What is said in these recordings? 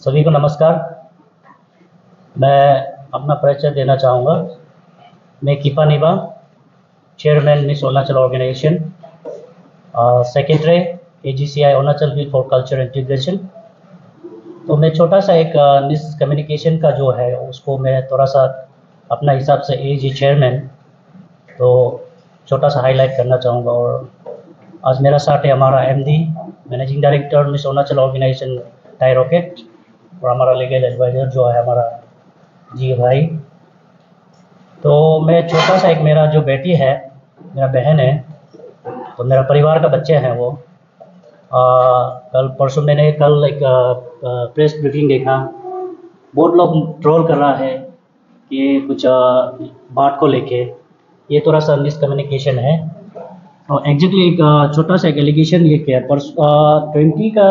सभी को नमस्कार। मैं अपना परिचय देना चाहूँगा। मैं Kipa Niba, chairman Miss Arunachal organization, secretary AGCI Arunachal week for culture integration. तो मैं छोटा सा एक मिस कम्युनिकेशन का जो है उसको मैं थोड़ा सा अपना हिसाब से AG चेयरमैन तो छोटा सा हाईलाइट करना चाहूँगा। और आज मेरा साथ है हमारा MD managing director miss Arunachal organization tie rocket, और हमारा लीगल एडवाइज़र जो है हमारा जी भाई। तो मैं छोटा सा एक मेरा जो बेटी है, मेरा बहन है, तो मेरा परिवार का बच्चे हैं वो। कल परसों मैंने कल एक प्रेस ब्रीफिंग देखा। बहुत लोग ट्रोल कर रहा है कि कुछ बात को लेके, ये थोड़ा सा मिसकम्युनिकेशन है। और एग्जैक्टली एक छोटा सा एक एलिगेशन ये किया। 20 का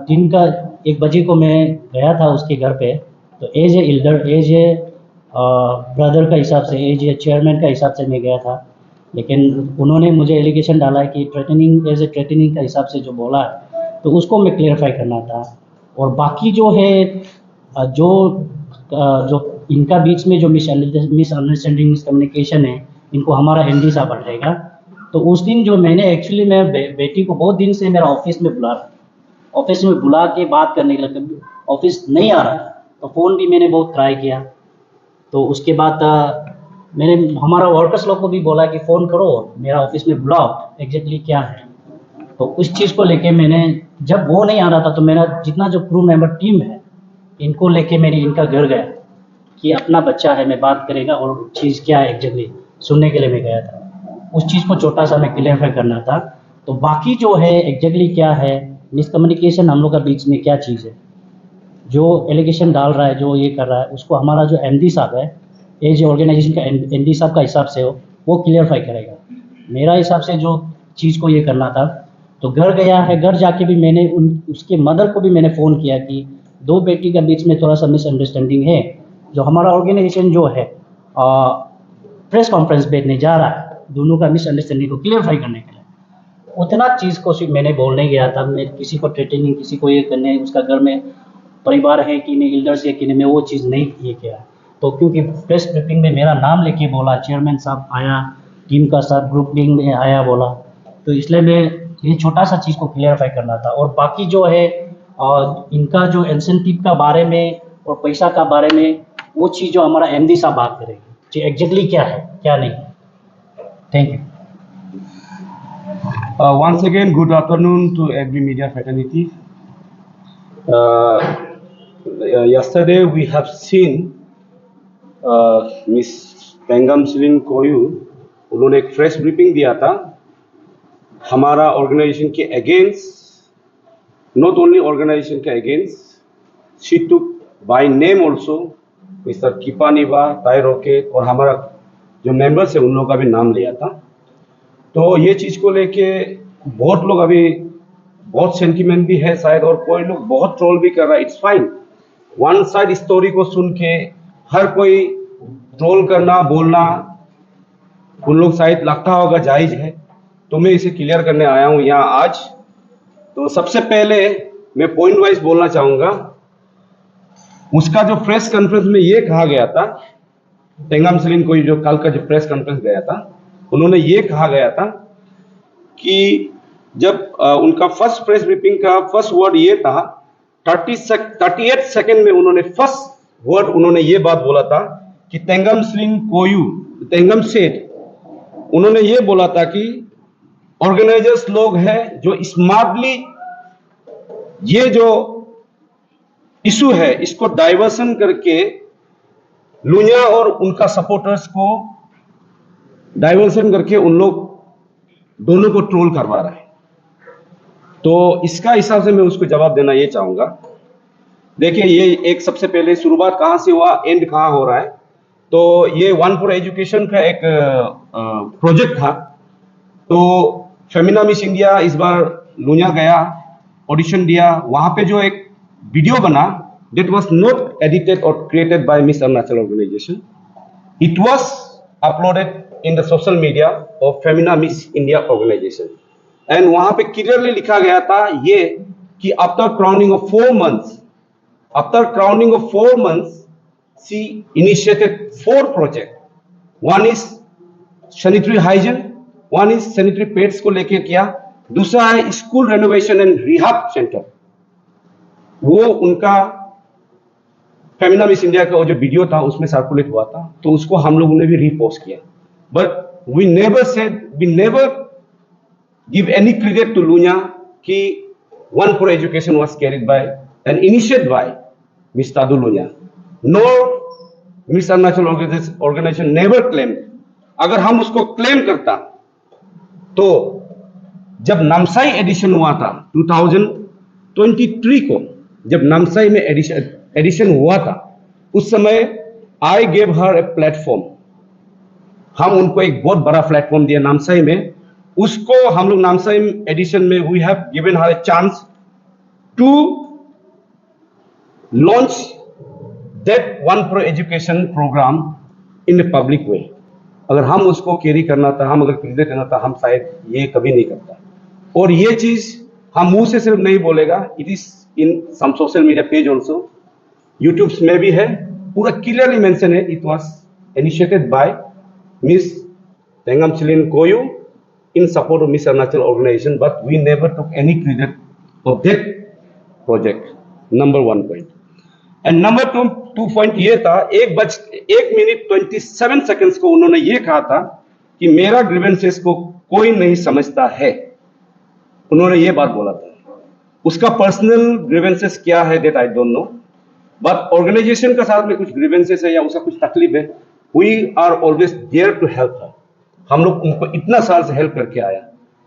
दिन का 1 बजे को मैं गया था उसके घर पे। तो as a elder, as a brother का हिसाब से, एज ए चेयरमैन का हिसाब से मैं गया था। लेकिन उन्होंने मुझे एलिगेशन डाला है कि थ्रेटनिंग, एज ए थ्रेटनिंग का हिसाब से जो बोला है, तो उसको मैं क्लियरफाई करना था। और बाकी जो है जो इनका बीच में जो मिसअंडरस्टैंडिंग, मिसकम्युनिकेशन है, इनको हमारा MD साहब बताएगा। तो उस दिन जो मैंने एक्चुअली मैं बेटी को बहुत दिन से मेरा ऑफिस में बुला के बात करने के लिए, ऑफिस नहीं आ रहा, तो फ़ोन भी मैंने बहुत ट्राई किया। तो उसके बाद मैंने हमारा वर्कर्स लोग को भी बोला कि फ़ोन करो, मेरा ऑफिस में बुलाओ, एग्जैक्टली क्या है। तो उस चीज़ को लेके मैंने, जब वो नहीं आ रहा था, तो मेरा जितना जो क्रू मेंबर टीम है, इनको लेके मैंने इनका घर गया कि अपना बच्चा है, मैं बात करेगा और चीज़ क्या है एग्जैक्टली सुनने के लिए मैं गया था। उस चीज़ को छोटा सा मैं क्लियरफाई करना था। तो बाकी जो है एग्जैक्टली क्या है मिसकम्युनिकेशन हम लोग का बीच में क्या चीज़ है, जो एलिगेशन डाल रहा है, जो ये कर रहा है, उसको हमारा जो MD साहब है, एज ऑर्गेनाइजेशन का MD साहब का हिसाब से वो क्लियरफाई करेगा। मेरा हिसाब से जो चीज़ को ये करना था, तो घर गया है, घर जाके भी मैंने उसके मदर को भी मैंने फ़ोन किया कि 2 बेटी के बीच में थोड़ा सा मिसअंडरस्टैंडिंग है, जो हमारा ऑर्गेनाइजेशन जो है प्रेस कॉन्फ्रेंस भेजने जा रहा है, दोनों का मिसअंडरस्टैंडिंग को क्लियरफाई करने के लिए। उतना चीज़ को सिर्फ मैंने बोलने गया था। मैं किसी को थ्रेटनिंग, किसी को ये करने, उसका घर में परिवार है कि नहीं, एल्डर्स है कि नहीं, मैं वो चीज़ नहीं ये किया। तो क्योंकि प्रेस ब्रीफिंग में मेरा नाम लेके बोला, चेयरमैन साहब आया, टीम का साथ ग्रुप मीटिंग में आया बोला, तो इसलिए मैं ये छोटा सा चीज़ को क्लियरफाई करना था। और बाकी जो है इनका जो इंसेंटिव का बारे में और पैसा का बारे में, वो चीज़ जो हमारा MD साहब बात करेंगे जी एग्जैक्टली क्या है क्या नहीं। Thank you. Once again, good afternoon to every media fraternity. Yesterday we have seen Miss Pengam Siling Koyu, उन्होंने एक प्रेस ब्रीफिंग दिया था हमारा ऑर्गेनाइजेशन के अगेंस्ट, नॉट ओनली ऑर्गेनाइजेशन के against, she took by name also Mister Kipa Niba, टाई रॉकेट, और हमारा जो मेंबर्स है उन लोगों का भी नाम लिया था। तो ये चीज़ को लेके बहुत लोग अभी बहुत सेंटीमेंट भी है शायद, और कोई लोग बहुत ट्रोल भी कर रहा है। It's fine, one side story को सुन के हर कोई ट्रोल करना, बोलना उन लोग शायद लगता होगा जायज़ है, तो मैं इसे क्लियर करने आया हूँ यहाँ आज। तो सबसे पहले मैं पॉइंट वाइज बोलना चाहूँगा। उसका जो प्रेस कॉन्फ्रेंस में ये कहा गया था, पेंगम सिलिंग कोई जो कल का जो प्रेस कॉन्फ्रेंस गया था, उन्होंने ये कहा गया था कि जब उनका फर्स्ट प्रेस ब्रीफिंग का फर्स्ट वर्ड ये था, 38 सेकंड में उन्होंने फर्स्ट वर्ड उन्होंने ये बात बोला था कि पेंगम सिलिंग कोयू, पेंगम सेठ, उन्होंने ये बोला था कि ऑर्गेनाइजर्स लोग हैं जो स्मार्टली ये जो इशू है इसको डाइवर्सन करके लुनिया और उनका सपोर्टर्स को डाइवर्सन करके उन लोग दोनों को ट्रोल करवा रहा है। तो इसका हिसाब से मैं उसको जवाब देना ये चाहूंगा। देखिए, ये एक सबसे पहले शुरुआत कहां से हुआ, एंड कहां हो रहा है। तो ये वन फॉर एजुकेशन का एक प्रोजेक्ट था। तो फेमिना मिस इंडिया इस बार लुनिया गया, ऑडिशन दिया, वहां पे जो एक वीडियो बना, that was not edited or created by Miss Arunachal organization. It was uploaded in the social media of Femina Miss India organization, and वहां पे clearly लिखा गया था ये कि after crowning of 4 months, she initiated 4 projects. One is sanitary hygiene, one is sanitary pads को लेके किया, दूसरा है school renovation and rehab centre. वो उनका फेमिना मिस इंडिया का वो जो वीडियो था उसमें सर्कुलेट हुआ था, तो उसको हम लोगों ने भी रीपोस्ट किया। But we never give any credit to Lunia कि one for education was carried by and initiated by Miss Tadu Lunia, nor Miss Arunachal organization never claim. अगर हम उसको क्लेम करता तो जब नामसाई एडिशन हुआ था 2023 को, जब नामसाई में एडिशन हुआ था, उस समय I gave her a platform. हम उनको एक बहुत बड़ा प्लेटफॉर्म दिया नामसाई में। उसको हम लोग नामसाई एडिशन में we have given her a chance to launch that one for education program in a public way. अगर हम उसको कैरी करना था, हम अगर क्रेडिट करना था, हम शायद ये कभी नहीं करता। और ये चीज हम मुंह से सिर्फ नहीं बोलेगा, it is in some social media page also, YouTube में भी है, पूरा क्लियरली मेंशन है। It was initiated by Miss Tengam Chilin Koyu in support of Miss Arunachal organization, but we never took any credit of that project. Number 1 point. And number 2 point ये था, 1 minute 27 seconds को उन्होंने ये कहा था कि मेरा ग्रीवेंसेस को कोई नहीं समझता है। उन्होंने ये बात बोला था। उसका पर्सनल ग्रीवेंसेस क्या है that I don't know, but organization का साथ में कुछ ग्रीवेंसेस है या उसका कुछ तकलीफ है, we are always there to help her. हम लोग उनको इतना साल से हेल्प करके आया,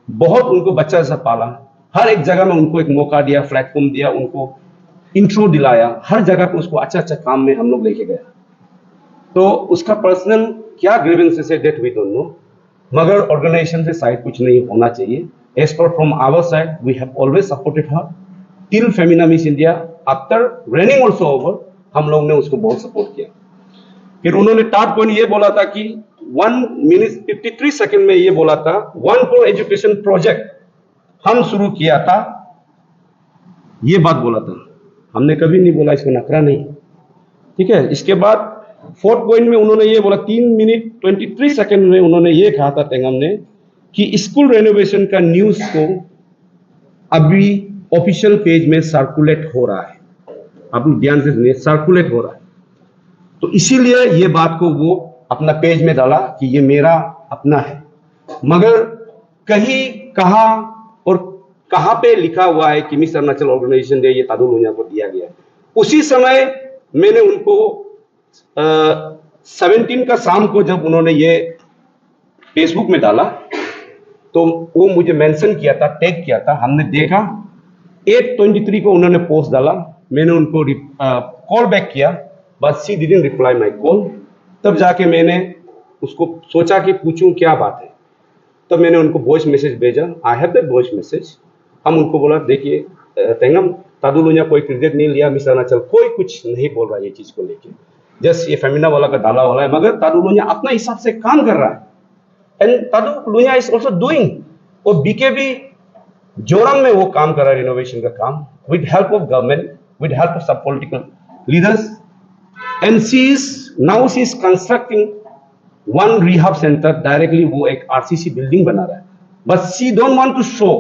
बहुत उनको बच्चा जैसा पाला, हर एक जगह में उनको एक मौका दिया, प्लेटफॉर्म दिया, उनको इंट्रो दिलाया, हर जगह पे उसको अच्छा अच्छा काम में हम लोग लेके गया। तो उसका पर्सनल क्या ग्रीवेंसेस है दैट वी डोंट नो, मगर ऑर्गेनाइजेशन से साइड कुछ नहीं होना चाहिए। As per from our side, we have always supported her till Femina Miss India. After raining also over, हम लोग ने उसको बहुत सपोर्ट किया। फिर उन्होंने थर्ड पॉइंट ये बोला था कि 1 मिनट 53 सेकंड में ये बोला था, वन फॉर एजुकेशन प्रोजेक्ट हम शुरू किया था, ये बात बोला था। हमने कभी नहीं बोला इसको नखरा नहीं, ठीक है। इसके बाद 4th पॉइंट में उन्होंने ये बोला, 3 मिनट 23 सेकंड में उन्होंने ये कहा था तेंगम ने कि स्कूल रेनोवेशन का न्यूज को अभी ऑफिशियल पेज में सर्कुलेट हो रहा है। आप लोग ध्यान से सुनिए, सर्कुलेट हो रहा है। तो इसीलिए ये बात को वो अपना पेज में डाला कि ये मेरा अपना है, मगर कहीं कहा और कहां पे लिखा हुआ है कि मिस अरुणाचल ऑर्गेनाइजेशन ने ये तादू लुनिया को दिया गया। उसी समय मैंने उनको 17 का शाम को जब उन्होंने ये फेसबुक में डाला तो वो मुझे मेंशन किया था, टैग किया था, हमने देखा। 8:23 को उन्होंने पोस्ट डाला, मैंने उनको कॉल बैक किया, but she didn't reply my call. तब जाके मैंने उसको सोचा कि पूछूं क्या बात है, तब मैंने उनको वॉइस मैसेज भेजा। आई हैव दैट वॉइस मैसेज। हम उनको बोला, देखिए तेंगम, तादू लुनिया कोई क्रेडिट नहीं लिया, मिस अरुणाचल कोई कुछ नहीं बोल रहा है ये चीज को लेके, जस्ट ये फेमिना वाला का डाला वाला है, मगर तादू लुनिया अपना हिसाब से काम कर रहा है। And Tadu Lunia is also doing, और बीकेबी जोरंग में वो काम कर रहा है रिनोवेशन का काम, with help of government, with help of सब political leaders. And she is constructing one rehab centre directly, वो एक आरसीसी बिल्डिंग बना रहा है, but she don't want to show,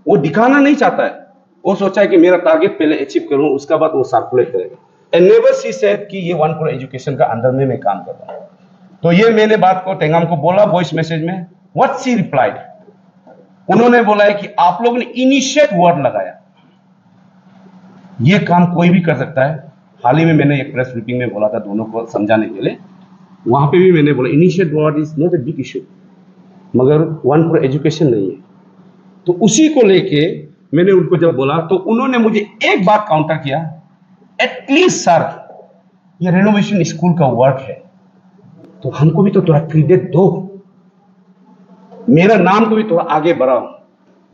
वो दिखाना नहीं चाहता है। वो सोचा है कि मेरा टारगेट पहले अचीव करूं, उसका बाद वो सर्कुलेट करेगा। एंड नेवर शी सेड कि ये वन फॉर एजुकेशन का अंदर में मैं काम कर रहा हूं। तो ये मैंने बात को तेंगम को बोला वॉइस मैसेज में। व्हाट शी रिप्लाइड, उन्होंने बोला है कि आप लोगों ने इनिशिएट वर्ड लगाया, ये काम कोई भी कर सकता है। हाल ही में मैंने एक प्रेस ब्रीफिंग में बोला था दोनों को समझाने के लिए, वहां पे भी मैंने बोला initiate word is not a big issue, मगर वन फॉर एजुकेशन नहीं है। तो उसी को लेके मैंने उनको जब बोला तो उन्होंने मुझे एक बात काउंटर किया, एटलीस्ट सर ये रेनोवेशन स्कूल का वर्क है तो हमको भी तो थोड़ा क्रेडिट दो, मेरा नाम को भी थोड़ा आगे बढ़ाओ।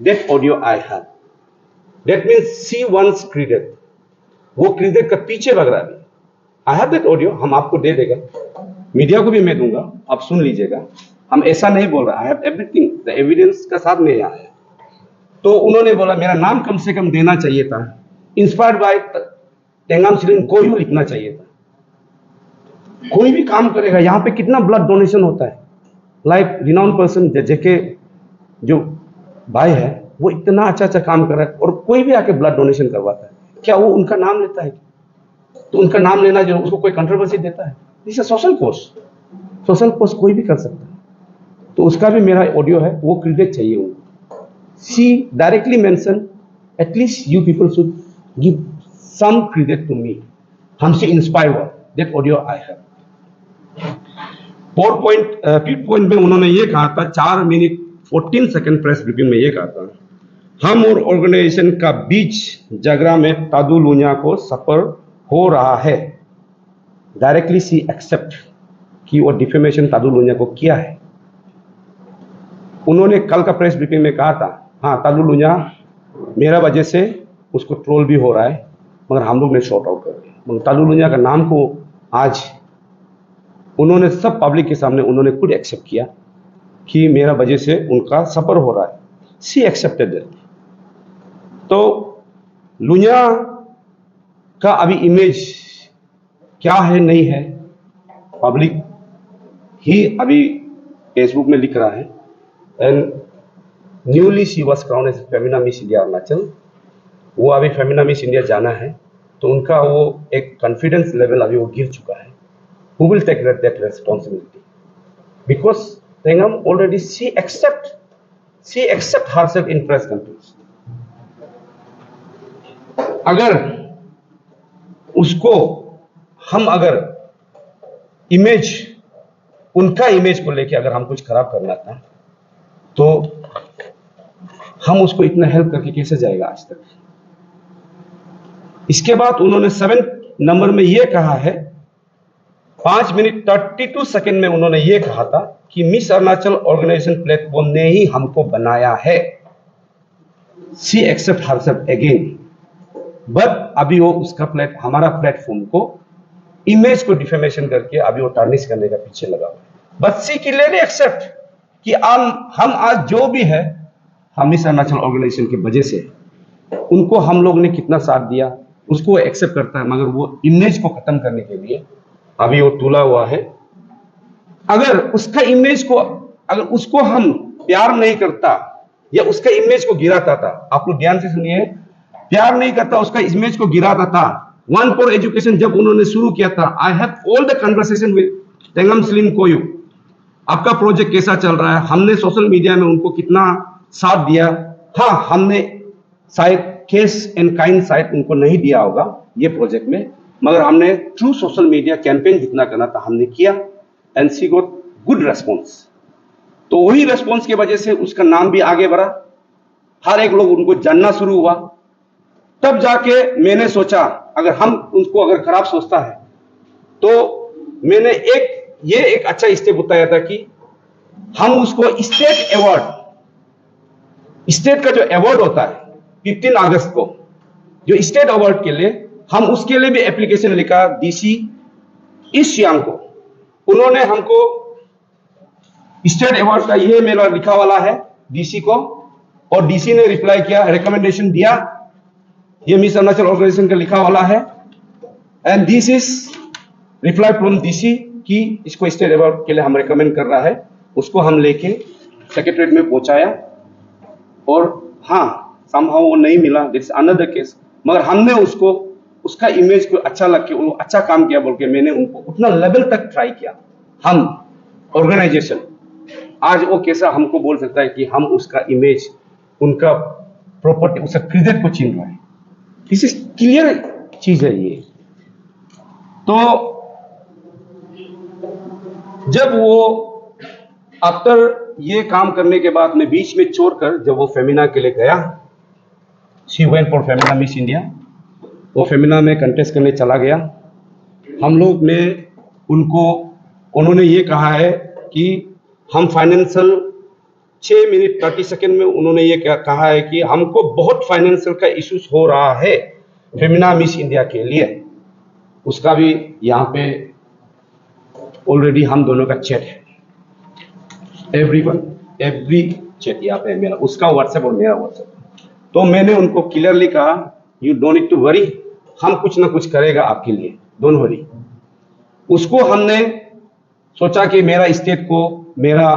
That audio I have, that means see once credit, वो क्रेडिट का पीछे लग रहा है। आई हैव दैट ऑडियो, हम आपको दे देगा, मीडिया को भी मैं दूंगा, आप सुन लीजिएगा। हम ऐसा नहीं बोल रहे, I have everything, the evidence का साथ में आया है। तो उन्होंने बोला मेरा नाम कम से कम देना चाहिए था, इंस्पायर्ड बाय टेंगाम सिलिंग कोयू लिखना चाहिए था। कोई भी काम करेगा, यहाँ पे कितना ब्लड डोनेशन होता है, लाइक रिनाउंड पर्सन जेके जो भाई है वो इतना अच्छा काम कर रहा है और कोई भी आके ब्लड डोनेशन करवाता है, क्या वो उनका नाम लेता है? तो उनका नाम लेना जो उसको कोई कंट्रोवर्सी देता है? दिस इज सोशल पोस्ट कोई भी कर सकता है। तो उसका भी मेरा ऑडियो है, वो क्रेडिट चाहिए उनको। She directly mention at least you people should give some credit to me, हमसे इंस्पायर हुआ, that audio I have. Fifth point में उन्होंने ये कहा था, 4 मिनट 14 सेकंड प्रेस ब्रीफिंग में ये कहा था, हम और ऑर्गेनाइजेशन का बीच जगरा में तादू लुनिया को सफर हो रहा है। डायरेक्टली सी एक्सेप्ट कि वो डिफेमेशन तादू लुनिया को किया है। उन्होंने कल का प्रेस ब्रीफिंग में कहा था, हाँ तादू लुनिया मेरा वजह से उसको ट्रोल भी हो रहा है, मगर हम लोग ने शॉर्ट आउट कर दिया। तादू लुनिया का नाम को आज उन्होंने सब पब्लिक के सामने उन्होंने खुद एक्सेप्ट किया कि मेरा वजह से उनका सफर हो रहा है। सी एक्सेप्टेड दैट। तो लुनिया का अभी इमेज क्या है नहीं है, पब्लिक ही अभी फेसबुक में लिख रहा है। And newly she was crowned as Femina Miss India Arunachal. वो अभी फेमिना मिस इंडिया जाना है, तो उनका वो एक कॉन्फिडेंस लेवल अभी वो गिर चुका है। Who will take that responsibility? Because Tengam already she accept herself in press conference. अगर उसको हम अगर इमेज, उनका इमेज को लेके अगर हम कुछ खराब करना था, तो हम उसको इतना हेल्प करके कैसे जाएगा आज तक। इसके बाद उन्होंने 7 नंबर में ये कहा है, 5 मिनट 32 सेकंड में उन्होंने ये कहा था कि मिस अरुणाचल ऑर्गेनाइजेशन प्लेटफॉर्म ने ही हमको बनाया है। सी एक्सेप्ट हरसेल्फ अगेन, बट अभी वो उसका हमारा प्लेटफॉर्म को इमेज को डिफेमेशन करके अभी वो टार्निश करने का पीछे लगा हुआ है। बट सी क्लियरली एक्सेप्ट कि हम आज जो भी है, हम मिस अरुणाचल ऑर्गेनाइजेशन की वजह से, उनको हम लोग ने कितना साथ दिया उसको एक्सेप्ट करता है, मगर वो इमेज को खत्म करने के लिए अभी वो तुला हुआ है। अगर उसका इमेज को, अगर उसको हम प्यार नहीं करता या उसका इमेज को गिराता था, आप लोग ध्यान से सुनिए, प्यार नहीं करता, उसका इमेज को गिराता था। वन फॉर एजुकेशन जब उन्होंने शुरू किया था, I have all the conversation with Tengam स्लिम कोयू, आपका प्रोजेक्ट कैसा चल रहा है, हमने सोशल मीडिया में उनको कितना साथ दिया। हाँ, हमने शायद केस एंड काइंड शायद उनको नहीं दिया होगा ये प्रोजेक्ट में, मगर हमने थ्रू सोशल मीडिया कैंपेन जितना करना था हमने किया, and she got good response. तो वही रेस्पॉन्स की वजह से उसका नाम भी आगे बढ़ा, हर एक लोग उनको जानना शुरू हुआ। तब जाके मैंने सोचा, अगर हम उनको अगर खराब सोचता है, तो मैंने एक अच्छा स्टेप बताया था कि हम उसको स्टेट का जो अवार्ड होता है 15 अगस्त को, जो स्टेट अवार्ड के लिए, हम उसके लिए भी एप्लीकेशन लिखा डीसी ईस्ट सियांग को। उन्होंने हमको स्टेट अवार्ड का ये मेरा लिखा वाला है डीसी को, और डीसी ने रिप्लाई किया, रिकमेंडेशन दिया, ये मिस अरुणाचल ऑर्गेनाइजेशन का लिखा वाला है, and this is reply from DC कि इसको स्टेट अवार्ड के लिए हम रिकमेंड कर रहा है। उसको हम लेके सेक्रेटरीट में पहुंचाया, और हाँ समहाउ वो नहीं मिला, दिस अनदर केस, मगर हमने उसको उसका इमेज को अच्छा लग के वो अच्छा काम किया बोल के मैंने उनको उतना लेवल तक ट्राई किया। हम ऑर्गेनाइजेशन आज वो कैसा हमको बोल सकता है कि हम उसका इमेज, उनका प्रॉपर्टी, उसका क्रेडिट को छीन रहे हैं। दिस इज क्लियर चीज है ये। तो जब वो आफ्टर ये काम करने के बाद में बीच में छोड़कर जब वो फेमिना के लिए गया, she went for Femina Miss India, वो फेमिना में कंटेस्ट करने चला गया। हम लोग ने उन्होंने ये कहा है कि हम फाइनेंशियल 6 मिनट 30 सेकंड में उन्होंने ये कहा है कि हमको बहुत फाइनेंशियल का इश्यूज हो रहा है फेमिना मिस इंडिया के लिए। उसका भी यहाँ पे ऑलरेडी हम दोनों का चैट है। एवरीवन, एवरी चैट यहाँ पे है मेरा, उसका व्हाट्सएप और मेरा व्हाट्सएप। तो मैंने उनको क्लियरली कहा, you don't need to worry, हम कुछ ना कुछ करेगा आपके लिए, डोंट वरी। उसको हमने सोचा कि मेरा स्टेट को, मेरा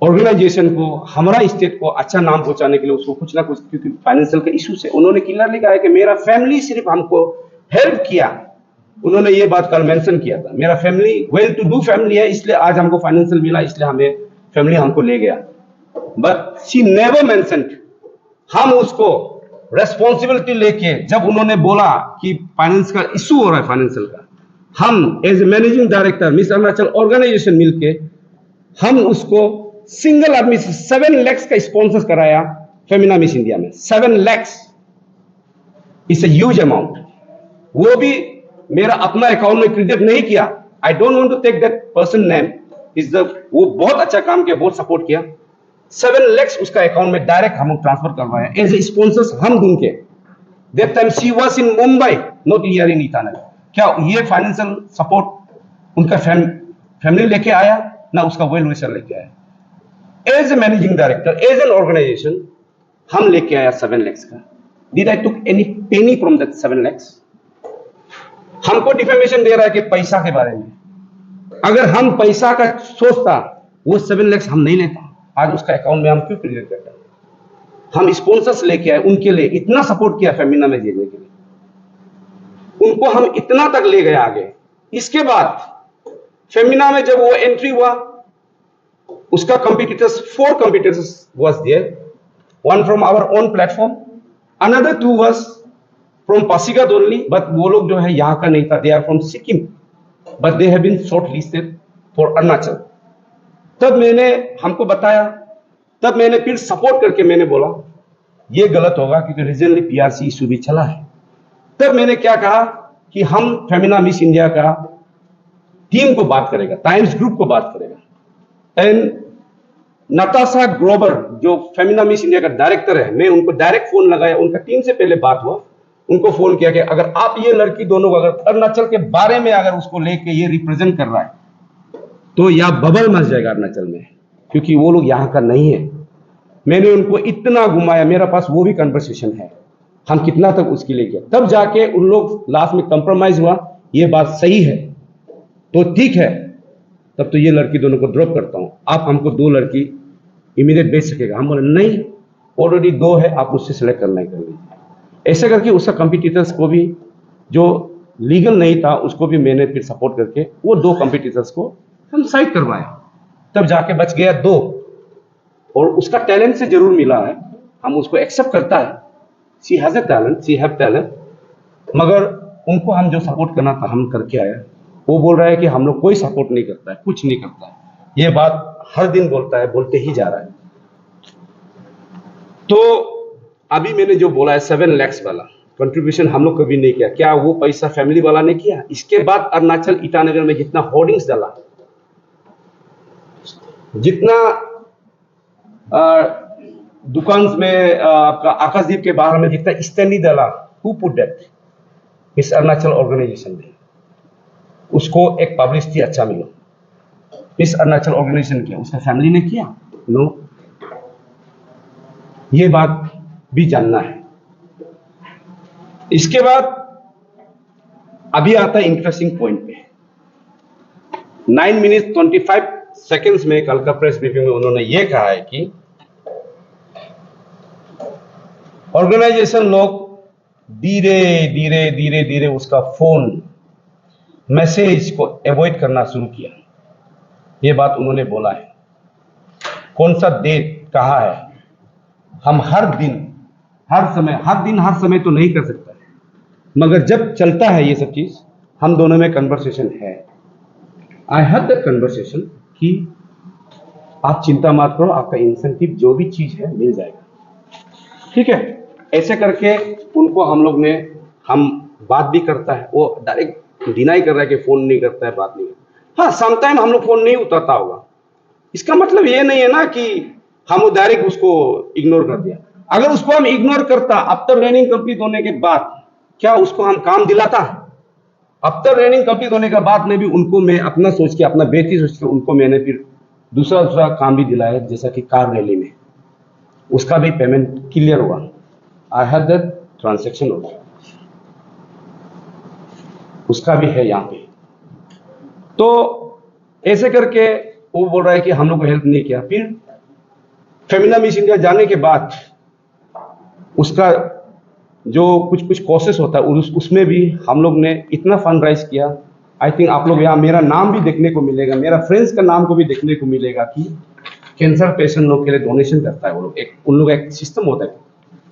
ऑर्गेनाइजेशन को, हमारा स्टेट को अच्छा नाम पहुंचाने के लिए उसको कुछ ना कुछ, क्योंकि फाइनेंशियल के इशू से उन्होंने क्लियरली कहा है कि मेरा फैमिली सिर्फ हमको हेल्प किया। उन्होंने ये बात कल मेंशन किया था, मेरा family well to do family है, इसलिए आज हमको फाइनेंशियल मिला, इसलिए हमें फैमिली हमको ले गया। बट शी नेवर मेंशन्ड, हम उसको रेस्पॉन्सिबिलिटी लेके, जब उन्होंने बोला कि फाइनेंस का इशू हो रहा है फाइनेंशियल का, हम as a managing director miss Arunachal organisation मिलके हम उसको सिंगल आदमी से 7 लाख का स्पॉन्सर कराया फेमिना मिस इंडिया में। 7 lakh is a huge amount. वो भी मेरा अपना अकाउंट में क्रेडिट नहीं किया। I don't want to take that person name, is the, वो बहुत अच्छा काम किया, बहुत सपोर्ट किया। 7 लाख उसका अकाउंट में डायरेक्ट हम ट्रांसफर करवाया एज ए स्पॉन्सर्स हम ढूंढ के। That time she was in Mumbai, not here in Itanagar. क्या ये फाइनेंशियल सपोर्ट उनका फैमिली लेके आया ना, उसका वेल विशर लेके आया। As a managing director, as an organisation हम लेके आया 7 लाख का। Did I took any penny from that 7 lakh? हमको डिफेमेशन दे रहा है कि पैसा के बारे में। अगर हम पैसा का सोचता, वो 7 लाख हम नहीं लेता, आज उसका अकाउंट में हम क्यों क्रिएट करते? हम स्पॉन्सर्स लेके आए, उनके लिए इतना सपोर्ट किया फेमिना में जीतने के लिए, उनको हम इतना तक ले गए आगे। इसके बाद फेमिना में जब वो एंट्री हुआ, उसका competitors, 4 competitors was there, 1 from our own platform, another 2 was from Pasighat only, but वो लोग जो है यहाँ का नहीं था, they are from Sikkim, but they have been shortlisted for Arunachal. तब मैंने हमको बताया, तब मैंने फिर सपोर्ट करके मैंने बोला ये गलत होगा, क्योंकि रीजनली पीआरसी इशू भी चला है। तब मैंने क्या कहा कि हम फेमिना मिस इंडिया का टीम को बात करेगा, टाइम्स ग्रुप को बात करेगा। एंड नताशा ग्रोवर जो फेमिना मिस इंडिया का डायरेक्टर है, मैं उनको डायरेक्ट फोन लगाया, उनका टीम से पहले बात हुआ, उनको फोन किया कि अगर आप ये लड़की दोनों को, अगर अरुणाचल के बारे में अगर उसको लेके ये रिप्रेजेंट कर रहा है, तो यह बबल मच जाएगा अरुणाचल में, क्योंकि वो लोग यहाँ का नहीं है। मैंने उनको इतना घुमाया, मेरा पास वो भी कन्वर्सेशन है, हम कितना तक उसके लिए किया। तब जाके उन लोग लास्ट में कंप्रोमाइज हुआ, ये बात सही है तो ठीक है, तब तो ये लड़की दोनों को ड्रॉप करता हूं, आप हमको 2 लड़की इमीडिएट भेज सकेगा? हम बोले नहीं, ऑलरेडी 2 है, आप उससे सेलेक्ट करना ही कर लीजिए। ऐसा करके उसका कंपटीटर्स को भी, जो लीगल नहीं था, उसको भी मैंने फिर सपोर्ट करके वो 2 कंपटीटर्स को हम साइड करवाया। तब जाके बच गया 2, और उसका टैलेंट से जरूर मिला है, हम उसको एक्सेप्ट करता है, she has a talent, she have talent, मगर उनको हम जो सपोर्ट करना था हम करके आया। वो बोल रहा है कि हम लोग कोई सपोर्ट नहीं करता है, कुछ नहीं करता है, ये बात हर दिन बोलता है, बोलते ही जा रहा है। तो अभी मैंने जो बोला है 7 लाख वाला कंट्रीब्यूशन हम लोग कभी नहीं किया, क्या वो पैसा फैमिली वाला ने किया? इसके बाद अरुणाचल ईटानगर में जितना होर्डिंग्स डाला, जितना दुकान में आपका आकाशदीप के बाहर में जितना स्टैंडी डाला, who put that? Miss Arunachal organisation ने। उसको एक पब्लिसिटी अच्छा मिला, मिस अरुणाचल ऑर्गेनाइजेशन किया, उसका फैमिली ने किया? नो। ये बात भी जानना है। इसके बाद अभी आता है इंटरेस्टिंग पॉइंट पे। 9 मिनट 25 सेकेंड्स में कल का प्रेस ब्रीफिंग में उन्होंने ये कहा है कि ऑर्गेनाइजेशन लोग धीरे धीरे धीरे धीरे उसका फोन मैसेज को अवॉइड करना शुरू किया। ये बात उन्होंने बोला है। कौन सा डेट कहा है? हम हर दिन हर समय तो नहीं कर सकता, मगर जब चलता है ये सब चीज, हम दोनों में कन्वर्सेशन है। आई हैव दैट कन्वर्सेशन कि आप चिंता मत करो, आपका इंसेंटिव जो भी चीज है मिल जाएगा, ठीक है। ऐसे करके उनको हम लोग ने, हम बात भी करता है, वो डायरेक्ट डिनाई कर रहा है कि फोन नहीं करता है, बात नहीं करता। हाँ, समटाइम हम लोग फोन नहीं उठाता होगा, इसका मतलब ये नहीं है ना कि हम वो डायरेक्ट उसको इग्नोर कर दिया। अगर उसको हम इग्नोर करता, आफ्टर ट्रेनिंग कंप्लीट होने के बाद, क्या उसको हम काम दिलाता? आफ्टर ट्रेनिंग कंप्लीट होने के बाद में भी उनको मैं अपना सोच के, अपना बेटी सोच के उनको मैंने फिर दूसरा दूसरा काम भी दिलाए, जैसा कि कार रैली में उसका भी पेमेंट क्लियर हुआ। आई हैव दैट ट्रांजैक्शन ऑल्सो, उसका भी है यहाँ पे। तो ऐसे करके वो बोल रहा है कि हम लोग को हेल्प नहीं किया। फिर फेमिना मिस इंडिया जाने के बाद उसका जो कुछ कुछ कोर्सेस होता है उसमें भी हम लोग ने इतना फंड राइज किया। आई थिंक आप लोग यहाँ मेरा नाम भी देखने को मिलेगा, मेरा फ्रेंड्स का नाम को भी देखने को मिलेगा कि कैंसर पेशेंट लोग के लिए डोनेशन करता है वो लोग, उन लोग एक सिस्टम होता है,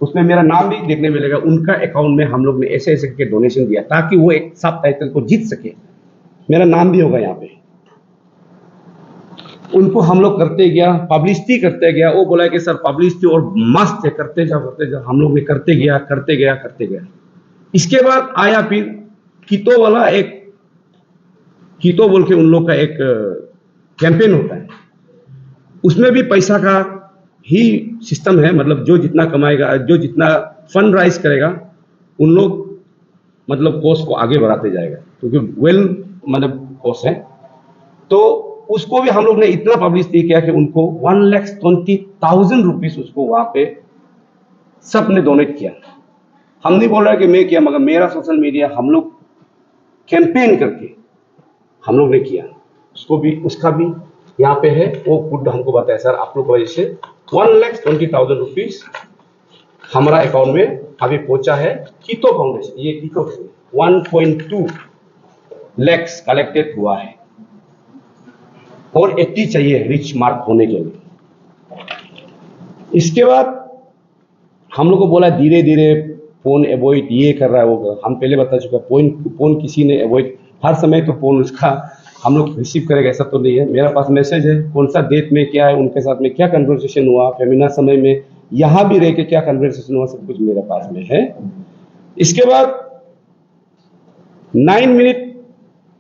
उसमें मेरा नाम भी देखने मिलेगा। उनका अकाउंट में हम लोग ने ऐसे ऐसे करके डोनेशन दिया ताकि वो एक सब टाइटल को जीत सके, मेरा नाम भी होगा यहाँ पे। उनको हम लोग करते गया, पब्लिसिटी करते गया। वो बोला कि सर पब्लिसिटी और मस्त है, करते जाओ। हम लोग ने करते गया। इसके बाद आया फिर कीतो वाला, एक कीतो बोल के उन लोग का एक कैंपेन होता है, उसमें भी पैसा का ही सिस्टम है। मतलब जो जितना कमाएगा, जो जितना फंड राइज करेगा, उन लोग मतलब कोर्स को आगे बढ़ाते जाएगा, क्योंकि मतलब कोर्स है। तो उसको भी हम लोग ने इतना पब्लिसिटी किया कि उनको 1,20,000 रुपीज उसको वहां पे सब ने डोनेट किया। हम नहीं बोल रहे कि मैं किया, मगर मेरा सोशल मीडिया हम लोग कैंपेन करके हम लोग ने किया। उसको भी, उसका भी यहाँ पे है, वो खुद हमको बताया सर आप लोग वजह से 1,20,000 रुपीज हमारा अकाउंट में अभी पहुंचा है। कीतो फाउंडेशन, ये कीतो 1.2 लाख कलेक्टेड हुआ है और 80 चाहिए रिच मार्क होने के लिए। इसके बाद हम लोग को बोला धीरे धीरे फोन अवॉइड ये कर रहा है वो कर रहा है। हम पहले बता चुका, फोन किसी ने अवॉइड, हर समय तो फोन उसका हम लोग रिसीव करेगा ऐसा तो नहीं है। मेरा पास मैसेज है, कौन सा डेट में क्या है, उनके साथ में क्या कन्वर्सेशन हुआ, फेमिना समय में यहाँ भी रह के क्या कन्वर्सेशन हुआ, सब कुछ मेरे पास में है। इसके बाद 9 मिनट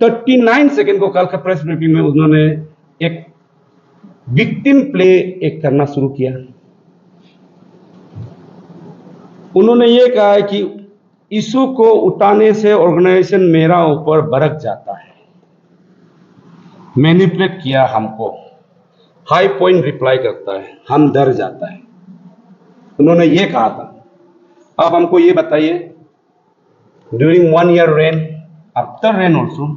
39 सेकेंड को कल का प्रेस ब्रीफिंग में उन्होंने एक विक्टिम प्ले एक करना शुरू किया। उन्होंने ये कहा है कि इशू को उठाने से ऑर्गेनाइजेशन मेरा ऊपर भड़क जाता है, मैनिपुलेट किया हमको, हाई पॉइंट रिप्लाई करता है, हम डर जाता है, उन्होंने ये कहा था। अब हमको ये बताइए, during 1 year rain, after rain also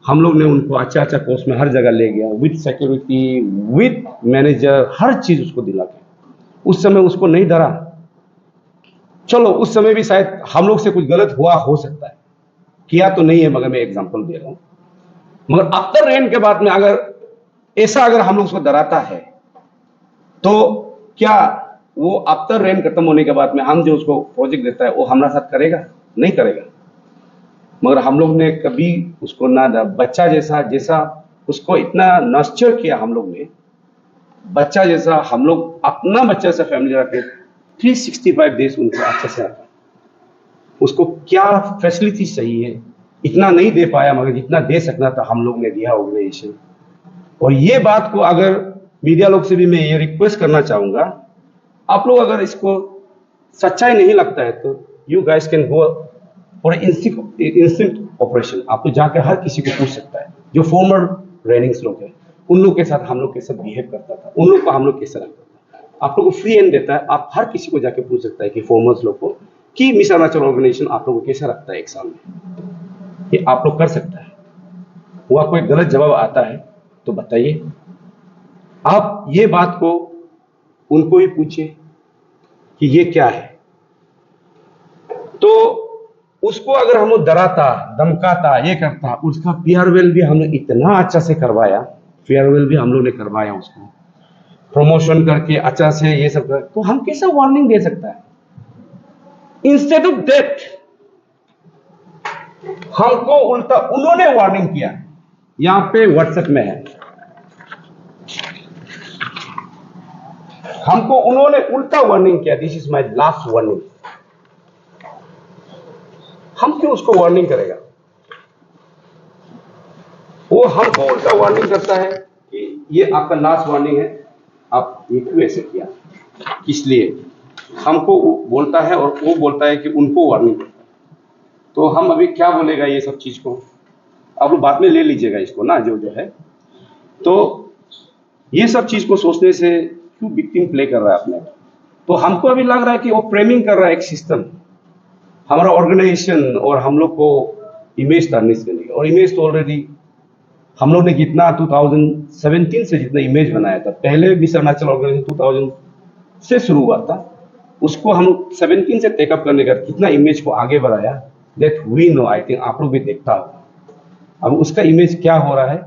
हम लोग ने उनको अच्छा कोर्स में हर जगह ले गया, विद सिक्योरिटी, विद मैनेजर, हर चीज उसको दिला के। उस समय उसको नहीं डरा। चलो उस समय भी शायद हम लोग से कुछ गलत हुआ हो सकता है, किया तो नहीं है, मगर मैं एग्जांपल दे रहा हूं। मगर आफ्टर रेन के बाद में अगर ऐसा अगर हम लोग उसको डराता है, तो क्या वो आफ्टर रेन खत्म होने के बाद में हम जो उसको प्रोजेक्ट देता है वो हमारा साथ करेगा? नहीं करेगा। मगर हम लोग ने कभी उसको ना बच्चा जैसा उसको इतना नर्चर किया हम लोग ने, बच्चा जैसा हम लोग अपना बच्चा से फैमिली रखे, 365 डेज उनको अच्छे से रखा। उसको क्या फैसिलिटी चाहिए इतना नहीं दे पाया, मगर जितना दे सकना था हम लोग ने दिया ऑर्गेनाइजेशन। और ये बात को अगर मीडिया लोग से भी मैं ये रिक्वेस्ट करना चाहूंगा, आप लोग अगर इसको सच्चाई नहीं लगता है तो you guys can go for instant operation. आप तो जाकर हर किसी को पूछ सकता है, जो फॉर्मर रेनिंग्स लोग हैं, उन लोग के साथ हम लोग कैसे बिहेव करता था, उन लोग को हम लोग कैसे रखता था। आप लोग को फ्री एंड देता है, आप हर किसी को जाके पूछ सकता है कि फॉर्मर्स लोग को कि मिस अरुणाचल ऑर्गेनाइजेशन आप लोग को कैसा रखता है एक साल में, ये आप लोग कर सकता है। वहां कोई गलत जवाब आता है तो बताइए, आप ये बात को उनको ही पूछिए कि ये क्या है। तो उसको अगर हम लोग डराता, धमकाता, ये करता, उसका फेयरवेल भी हमने इतना अच्छा से करवाया, फेयरवेल भी हम लोग ने करवाया, उसको प्रमोशन करके अच्छा से ये सब कर, तो हम कैसा वार्निंग दे सकता है? इंस्टेड ऑफ दैट हमको उल्टा उन्होंने वार्निंग किया। यहां पे व्हाट्सएप में है, हमको उन्होंने उल्टा वार्निंग किया, this is my last warning. हम क्यों उसको वार्निंग करेगा? वो हमको उल्टा वार्निंग करता है कि ये आपका लास्ट वार्निंग है, आप ये क्यों ऐसे किया, इसलिए हमको बोलता है और वो बोलता है कि उनको वार्निंग करता है। तो हम अभी क्या बोलेगा ये सब चीज को, आप लोग बाद में ले लीजिएगा इसको ना, जो है। तो ये सब चीज को सोचने से क्यों विक्टिम प्ले कर रहा है अपने, तो हमको अभी लग रहा है कि वो फ्रेमिंग कर रहा है एक सिस्टम, हमारा ऑर्गेनाइजेशन और हम लोग को इमेज टारनिश करने का। और इमेज तो ऑलरेडी हम लोग ने कितना 2017 से जितना इमेज बनाया था, पहले मिस अरुणाचल ऑर्गेनाइजेशन 2000 से शुरू हुआ था, उसको हम 17 से टेकअप करने का कितना इमेज को आगे बढ़ाया, that we know, I think आप लोग भी देखता हो। अब उसका इमेज क्या हो रहा है,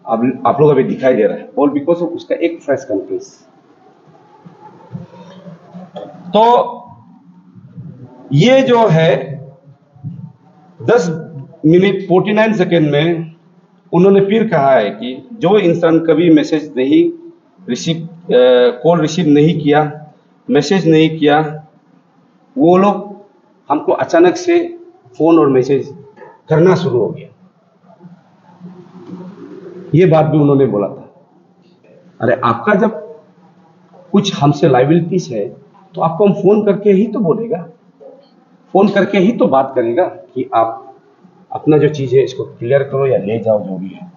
अब आप लोग अभी दिखाई दे रहा है, और बिकॉज ऑफ उसका एक फ्रेश कंट्रीज। तो ये जो है 10 मिनट 49 सेकेंड में उन्होंने फिर कहा है कि जो इंसान कभी मैसेज नहीं रिसीव, कॉल रिसीव नहीं किया, मैसेज नहीं किया, वो लोग हमको अचानक से फोन और मैसेज करना शुरू हो गया। ये बात भी उन्होंने बोला था। अरे आपका जब कुछ हमसे लाइबिलिटीज है तो आपको हम फोन करके ही तो बोलेगा, फोन करके ही तो बात करेगा कि आप अपना जो चीज है इसको क्लियर करो या ले जाओ, जो भी है।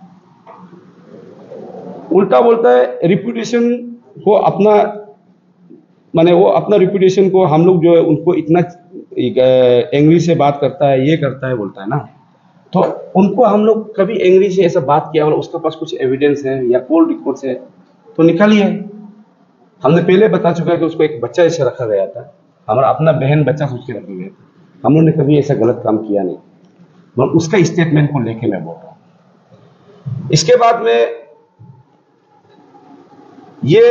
उल्टा बोलता है रिप्यूटेशन को अपना, माने वो अपना रिप्यूटेशन को हम लोग जो है उनको इतना एंग्री से बात करता है, ये करता है, बोलता है ना, तो उनको हम लोग कभी एंग्री से ऐसा बात किया और उसके पास कुछ एविडेंस है या कॉल रिकॉर्ड्स है तो निकालिए। हमने पहले बता चुका है कि उसको एक बच्चा ऐसे रखा गया था, हमारा अपना बहन बच्चा सोच के रखा गया था, हम लोगों ने कभी ऐसा गलत काम किया नहीं, मगर उसका स्टेटमेंट को लेके मैं बोल रहा हूं। इसके बाद में ये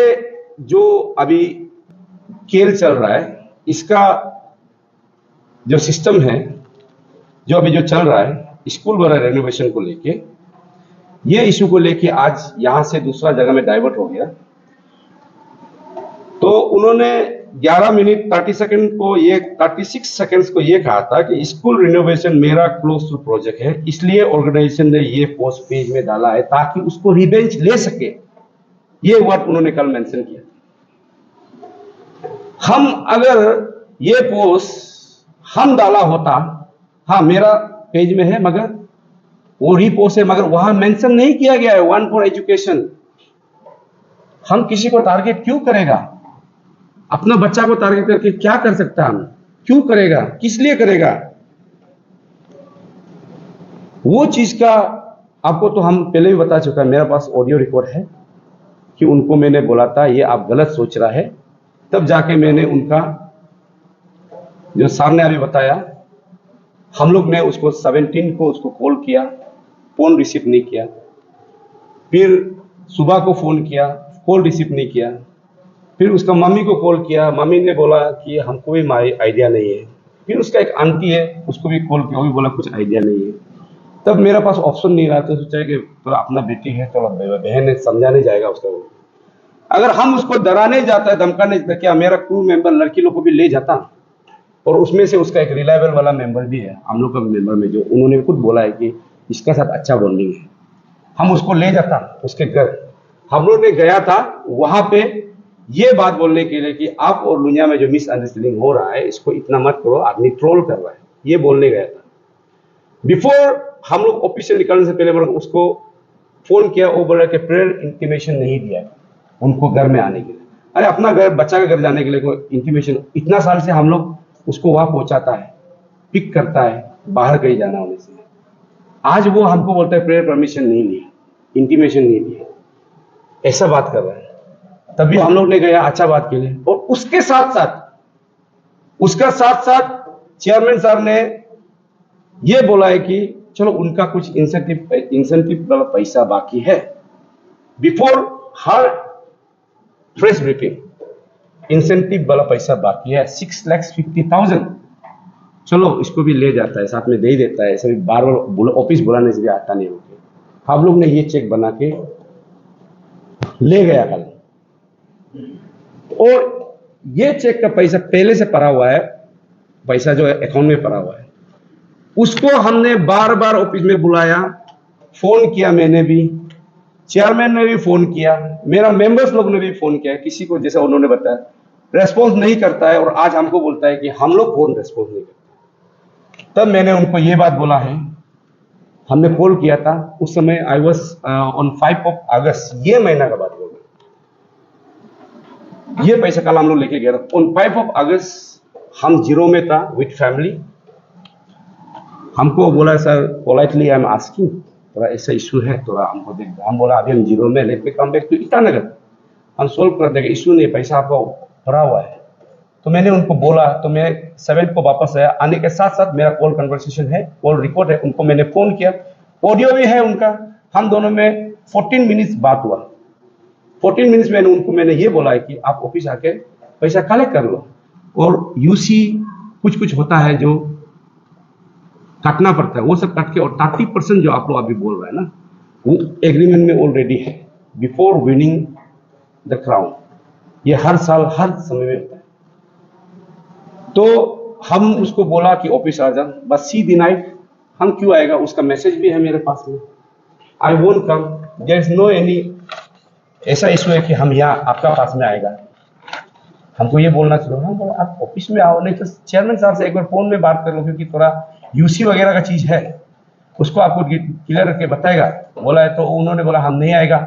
जो अभी खेल चल रहा है, इसका जो सिस्टम है, जो अभी जो चल रहा है स्कूल वाला रेनोवेशन को लेके, ये इशू को लेके आज यहां से दूसरा जगह में डाइवर्ट हो गया। तो उन्होंने 11 मिनट 30 सेकंड को, ये 36 सेकंड्स को ये कहा था कि स्कूल रिनोवेशन मेरा क्लोज टू प्रोजेक्ट है, इसलिए ऑर्गेनाइजेशन ने ये पोस्ट पेज में डाला है ताकि उसको रिवेंज ले सके। ये वर्ड उन्होंने कल मेंशन किया। हम अगर ये पोस्ट हम डाला होता, हाँ मेरा पेज में है मगर वो रीपोस्ट है, मगर वहां मेंशन नहीं किया गया है वन फॉर एजुकेशन। हम किसी को टारगेट क्यों करेगा? अपना बच्चा को टारगेट करके क्या कर सकता है? हम क्यों करेगा? किस लिए करेगा? वो चीज का आपको तो हम पहले भी बता चुका है, मेरे पास ऑडियो रिकॉर्ड है कि उनको मैंने बोला था ये आप गलत सोच रहा है, तब जाके मैंने उनका जो सर ने अभी बताया, हम लोग ने उसको 17 को उसको कॉल किया, फोन रिसीव नहीं किया, फिर सुबह को फोन किया, कॉल रिसीव नहीं किया, फिर उसका मम्मी को कॉल किया, मम्मी ने बोला कि हमको भी आइडिया नहीं है, फिर उसका एक आंटी है उसको भी कॉल किया, वो भी बोला कुछ आइडिया नहीं है। तब मेरे पास ऑप्शन नहीं रहा, तो सोचा कि तो अपना बेटी है, चलो बहन है, समझाने जाएगा उसका। अगर हम उसको डराने जाता है, धमकाने जाता है, क्या मेरा क्रू मेंबर लड़की लोग को भी ले जाता, और उसमें से उसका एक रिलायबल वाला मेंबर भी है हम लोग का मेंबर में, जो उन्होंने खुद बोला है कि इसका साथ अच्छा बॉन्डिंग है, हम उसको ले जाता उसके घर। हम लोग ने गया था वहां पे ये बात बोलने के लिए कि आप और दुनिया में जो मिसअंडरस्टैंडिंग हो रहा है इसको इतना मत करो, आदमी ट्रोल कर रहा है, ये बोलने गया था। बिफोर हम लोग ऑफिस से निकलने से पहले उसको फोन किया, वो बोला कि प्रेयर इंटीमेशन नहीं दिया उनको घर में आने के लिए। अरे अपना घर, बच्चा का घर जाने के लिए कोई इंटीमेशन, इतना साल से हम लोग उसको वहां पहुंचाता है, पिक करता है, बाहर कहीं जाना होने से, आज वो हमको बोलता है प्रेयर परमिशन नहीं लिया, इंटीमेशन नहीं दिया, ऐसा बात कर रहा है। तभी हम लोग ने गया अच्छा बात के लिए, और उसके साथ साथ चेयरमैन साहब ने ये बोला है कि चलो उनका कुछ इंसेंटिव वाला पैसा बाकी है, before her press briefing incentive वाला पैसा बाकी है 6,50,000। चलो इसको भी ले जाता है, साथ में दे ही देता है, ऐसे भी बार बार ऑफिस बुलाने से भी आता नहीं होके। हम लोग ने ये चेक बना के ले गया कल, और ये चेक का पैसा पहले से पड़ा हुआ है, पैसा जो अकाउंट में पड़ा हुआ है, उसको हमने बार बार ऑफिस में बुलाया, फोन किया, मैंने भी, चेयरमैन ने भी फोन किया, मेरा मेंबर्स लोग ने भी फोन किया, किसी को जैसा उन्होंने बताया रेस्पॉन्स नहीं करता है, और आज हमको बोलता है कि हम लोग फोन रेस्पॉन्स नहीं करते। तब मैंने उनको ये बात बोला है, हमने कॉल किया था उस समय, आई वॉज ऑन 5 अगस्त, ये महीना का बात बोला, ये पैसा कल हम लोग लेके गए थे। ऑन 5 अगस्त हम जीरो में था विथ फैमिली। हमको बोला sir politely I am asking, थोड़ा ऐसा इशू है, थोड़ा हमको देख दो। हम बोला अभी हम जीरो में, let me come back to Itanagar, हम सोल्व कर देंगे, इशू नहीं, पैसा आपका भरा हुआ है। तो मैंने उनको बोला, तो मैं 7 को वापस आया। आने के साथ साथ मेरा कॉल कन्वर्सेशन है, कॉल रिकॉर्ड है, उनको मैंने फोन किया, ऑडियो भी है उनका। हम दोनों में 14 मिनट्स बात हुआ। 14 मिनट्स में उनको मैंने ये बोला है कि आप ऑफिस आके पैसा कलेक्ट कर लो, और यूसी कुछ कुछ होता है जो काटना पड़ता है, वो सब काट के, और 30% जो आप लोग अभी बोल रहे हैं ना, वो एग्रीमेंट में ऑलरेडी है बिफोर विनिंग द क्राउन। ये हर साल हर समय में होता है। तो हम उसको बोला कि ऑफिस आ जा, बस सी द नाइट। हम क्यों आएगा, उसका मैसेज भी है मेरे पास में, I won't come, there is no any ऐसा इशू है कि हम यहाँ आपका पास में आएगा। हमको ये बोलना चाहिए, हम बोला आप ऑफिस में आओ, नहीं तो चेयरमैन साहब से एक बार फोन में बात कर लो, क्योंकि थोड़ा यूसी वगैरह का चीज है, उसको आपको क्लियर करके बताएगा। बोला है, तो उन्होंने बोला हम नहीं आएगा।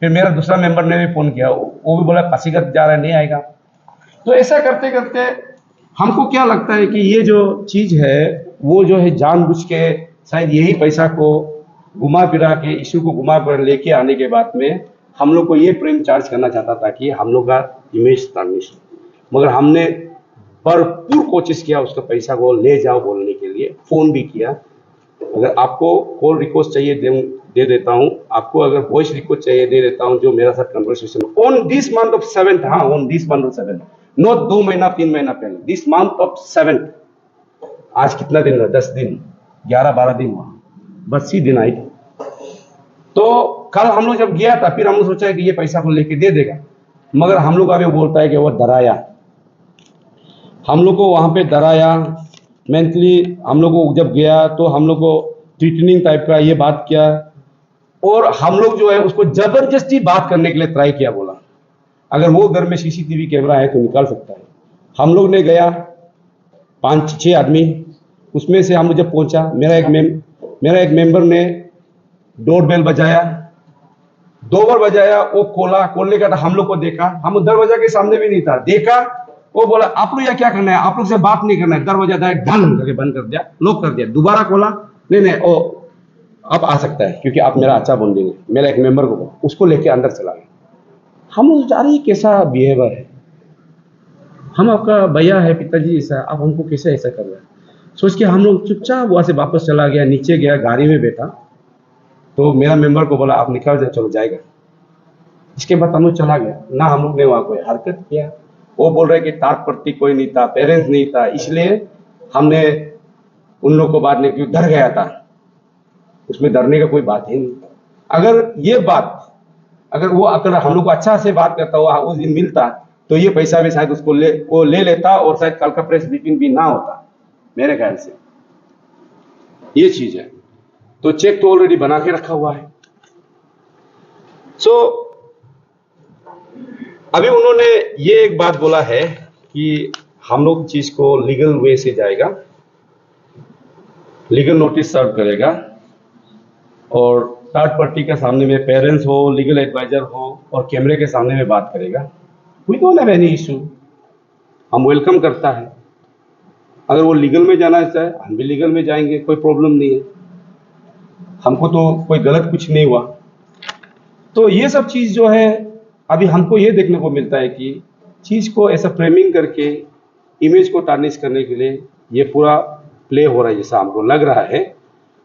फिर मेरा दूसरा मेंबर ने भी फोन किया, वो भी बोला पासीघाट जा रहा है, नहीं आएगा। तो ऐसा करते करते हमको क्या लगता है कि ये जो चीज है वो जो है जानबूझ के शायद यही पैसा को घुमा फिरा के, इशू को घुमा फिरा लेके आने के बाद में हम लोग को ये प्रेम चार्ज करना चाहता था कि हम लोग का इमेज तानिश। मगर हमने भरपूर कोशिश किया उसका पैसा को ले जाओ बोलने के लिए, फोन भी किया। अगर आपको कॉल रिक्वेस्ट चाहिए दे देता हूं, आपको अगर वॉइस रिक्वेस्ट चाहिए दे देता हूं, जो मेरा साथ conversation on this month of 7th, हाँ on this month of 7th, not 2 महीना 3 महीना पहले, दिस मंथ ऑफ 7th। आज कितना दिन हुआ, 10 दिन 11-12 दिन हुआ, बस सी दिन आई। तो कल हम लोग जब गया था, फिर हम लोग सोचा कि ये पैसा को लेके दे देगा, मगर हम लोग अभी बोलता है कि वो डराया, हम लोग को वहां पे डराया। मेंटली हम लोग को जब गया तो हम लोग को ट्रीटनिंग टाइप का ये बात किया, और हम लोग जो है उसको जबरदस्ती बात करने के लिए ट्राई किया। बोला अगर वो घर में सीसीटीवी कैमरा है तो निकाल सकता है। हम लोग ने गया 5-6 आदमी, उसमें से हम जब पहुंचा, मेरा एक मेंबर ने डोर बेल बजाया, 2 बार बजाया, वो खोलने का था। हम लोग को देखा, हम दरवाजा के सामने भी नहीं था, देखा, वो बोला आप लोग यहाँ क्या करना है, आप लोग से बात नहीं करना है। दरवाजा डायरेक्ट ढंग करके बंद कर दिया, लॉक कर दिया। दोबारा खोला, नहीं ओ आप आ सकता है क्योंकि आप मेरा अच्छा बन देंगे। मेरा एक मेंबर को, उसको लेके अंदर चला गया। हम लोग जा रहे हैं, कैसा बिहेवियर है, हम आपका भैया है, पिताजी ऐसा, आप हमको कैसे ऐसा कर रहे हैं। सोच के हम लोग चुपचाप वहां से वापस चला गया, नीचे गया, गाड़ी में बैठा। तो मेरा मेंबर को बोला आप निकल जाए, चलो जाएगा। इसके बाद हम लोग चला गया ना, हम लोग ने वहां कोई हरकत किया। वो बोल रहे कि ताक प्रति कोई नहीं था, पेरेंट्स नहीं था, इसलिए हमने उन लोग को बात नहीं की, डर गया था। उसमें डरने का कोई बात ही नहीं। अगर ये बात, अगर हम लोग को अच्छा से बात करता हुआ उस दिन मिलता, तो ये पैसा भी शायद उसको ले लेता, और शायद कल का प्रेस ब्रीफिंग भी ना होता, मेरे ख्याल से ये चीज है। तो चेक तो ऑलरेडी बना के रखा हुआ है। सो अभी उन्होंने ये एक बात बोला है कि हम लोग चीज को लीगल वे से जाएगा, लीगल नोटिस सर्व करेगा, और थर्ड पार्टी के सामने में पेरेंट्स हो, लीगल एडवाइजर हो, और कैमरे के सामने में बात करेगा। We don't have any issue, हम वेलकम करता है। अगर वो लीगल में जाना चाहे, हम भी लीगल में जाएंगे, कोई प्रॉब्लम नहीं है। हमको तो कोई गलत कुछ नहीं हुआ। तो ये सब चीज जो है, अभी हमको ये देखने को मिलता है कि चीज को ऐसा फ्रेमिंग करके इमेज को टार्निश करने के लिए ये पूरा प्ले हो रहा है, जैसा हमको लग रहा है।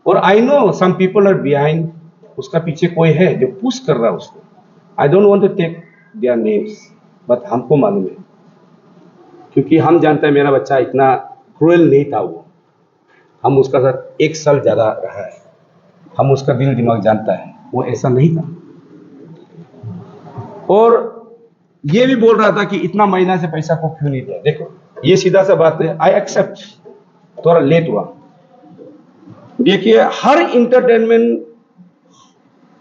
और I know some people are behind, उसका पीछे कोई है जो पुश कर रहा है उसको। I don't want to take their names, but हमको मालूम है, क्योंकि हम जानते हैं मेरा बच्चा इतना क्रूएल नहीं था। वो हम उसका साथ 1 साल ज्यादा रहा है, हम उसका दिल दिमाग जानता है, वो ऐसा नहीं था। और ये भी बोल रहा था कि इतना महीना से पैसा को क्यों नहीं दिया। देखो ये सीधा सा बात है, आई एक्सेप्ट थोड़ा लेट हुआ। देखिए हर इंटरटेनमेंट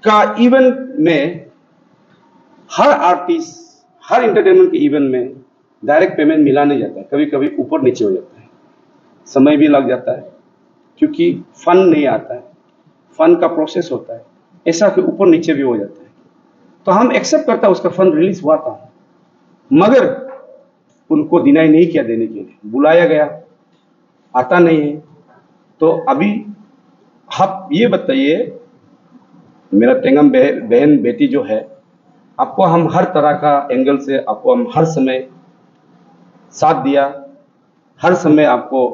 का इवेंट में, हर आर्टिस्ट, हर इंटरटेनमेंट के इवेंट में डायरेक्ट पेमेंट मिला नहीं जाता है, कभी कभी ऊपर नीचे हो जाता है, समय भी लग जाता है, क्योंकि फंड नहीं आता है, फंड का प्रोसेस होता है, ऐसा कि ऊपर नीचे भी हो जाता है। तो हम एक्सेप्ट करता है उसका फंड रिलीज हुआ था, मगर उनको डिनाई नहीं किया देने के लिए, बुलाया गया, आता नहीं है। तो अभी आप ये बताइए, मेरा टेंगम बहन बेटी जो है, आपको हम हर तरह का एंगल से आपको हम हर समय साथ दिया, हर समय आपको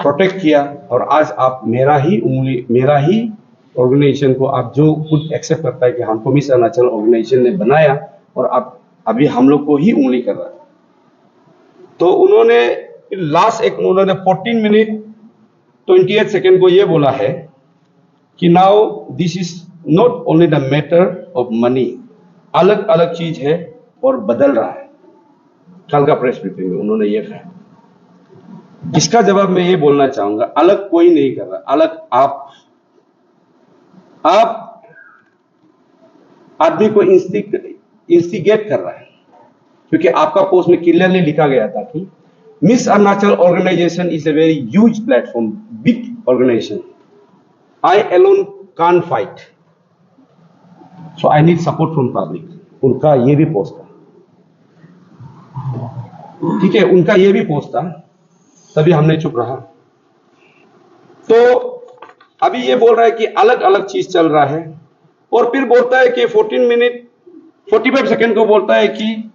प्रोटेक्ट किया, और आज आप मेरा ही ऑर्गेनाइजेशन को आप जो खुद एक्सेप्ट करता है कि हमको मिस अरुणाचल ऑर्गेनाइजेशन ने बनाया, और आप अभी हम लोग को ही उंगली कर रहा है। तो उन्होंने लास्ट उन्होंने 14 मिनट 28 सेकेंड को ये बोला है कि now this is not only the matter of money, अलग अलग चीज है और बदल रहा है। कल का प्रेस ब्रीफिंग में उन्होंने ये कहा। इसका जवाब मैं ये बोलना चाहूंगा, अलग कोई नहीं कर रहा, अलग आप आदमी को इंस्टिगेट कर रहा है, क्योंकि आपका पोस्ट में क्लियरली लिखा गया था कि Miss Arunachal organisation is a very huge platform, big organisation, I alone can't fight, so I need support from public. उनका ये भी पोस्ट था, ठीक है, उनका ये भी पोस्ट था, तभी हमने चुप रहा। तो अभी ये बोल रहा है कि अलग अलग चीज चल रहा है, और फिर बोलता है कि 14 मिनट 45 सेकेंड को बोलता है कि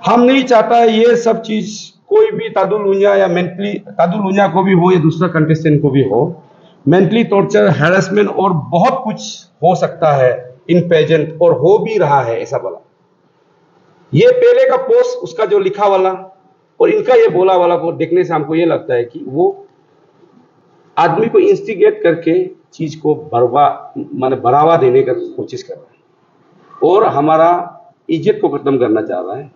हम नहीं चाहता है ये सब चीज कोई भी तादुल लुन्या या मेंटली, तादुल लुन्या को भी हो या दूसरा कंटेस्टेंट को भी हो, मेंटली टॉर्चर, हैरेसमेंट और बहुत कुछ हो सकता है इन पेजेंट, और हो भी रहा है, ऐसा बोला। ये पहले का पोस्ट उसका जो लिखा वाला और इनका ये बोला वाला को देखने से हमको ये लगता है कि वो आदमी को इंस्टिगेट करके चीज को बढ़ावा देने का कोशिश कर रहा है, और हमारा इज्जत को खत्म करना चाह रहा है,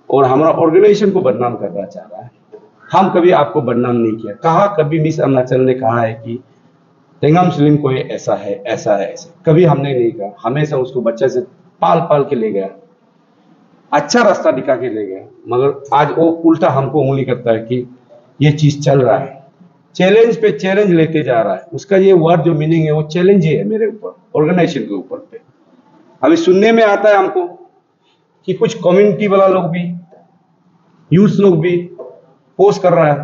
और हमारा ऑर्गेनाइजेशन को बदनाम करना चाह रहा है। हम कभी आपको बदनाम नहीं किया, कहा कभी मिस अरुणाचल ने कहा है कि टेंगम स्लिंग को ये ऐसा है ऐसा है ऐसा, कभी हमने नहीं कहा। हमेशा उसको बच्चे से पाल पाल के ले गया, अच्छा रास्ता दिखा के ले गया, मगर आज वो उल्टा हमको उंगली करता है कि ये चीज चल रहा है, चैलेंज पे चैलेंज लेते जा रहा है। उसका ये वर्ड जो मीनिंग है वो चैलेंज ही है मेरे ऊपर, ऑर्गेनाइजेशन के ऊपर पे। अभी सुनने में आता है हमको कि कुछ कम्युनिटी वाला लोग भी, यूथ लोग भी पोस्ट कर रहा है,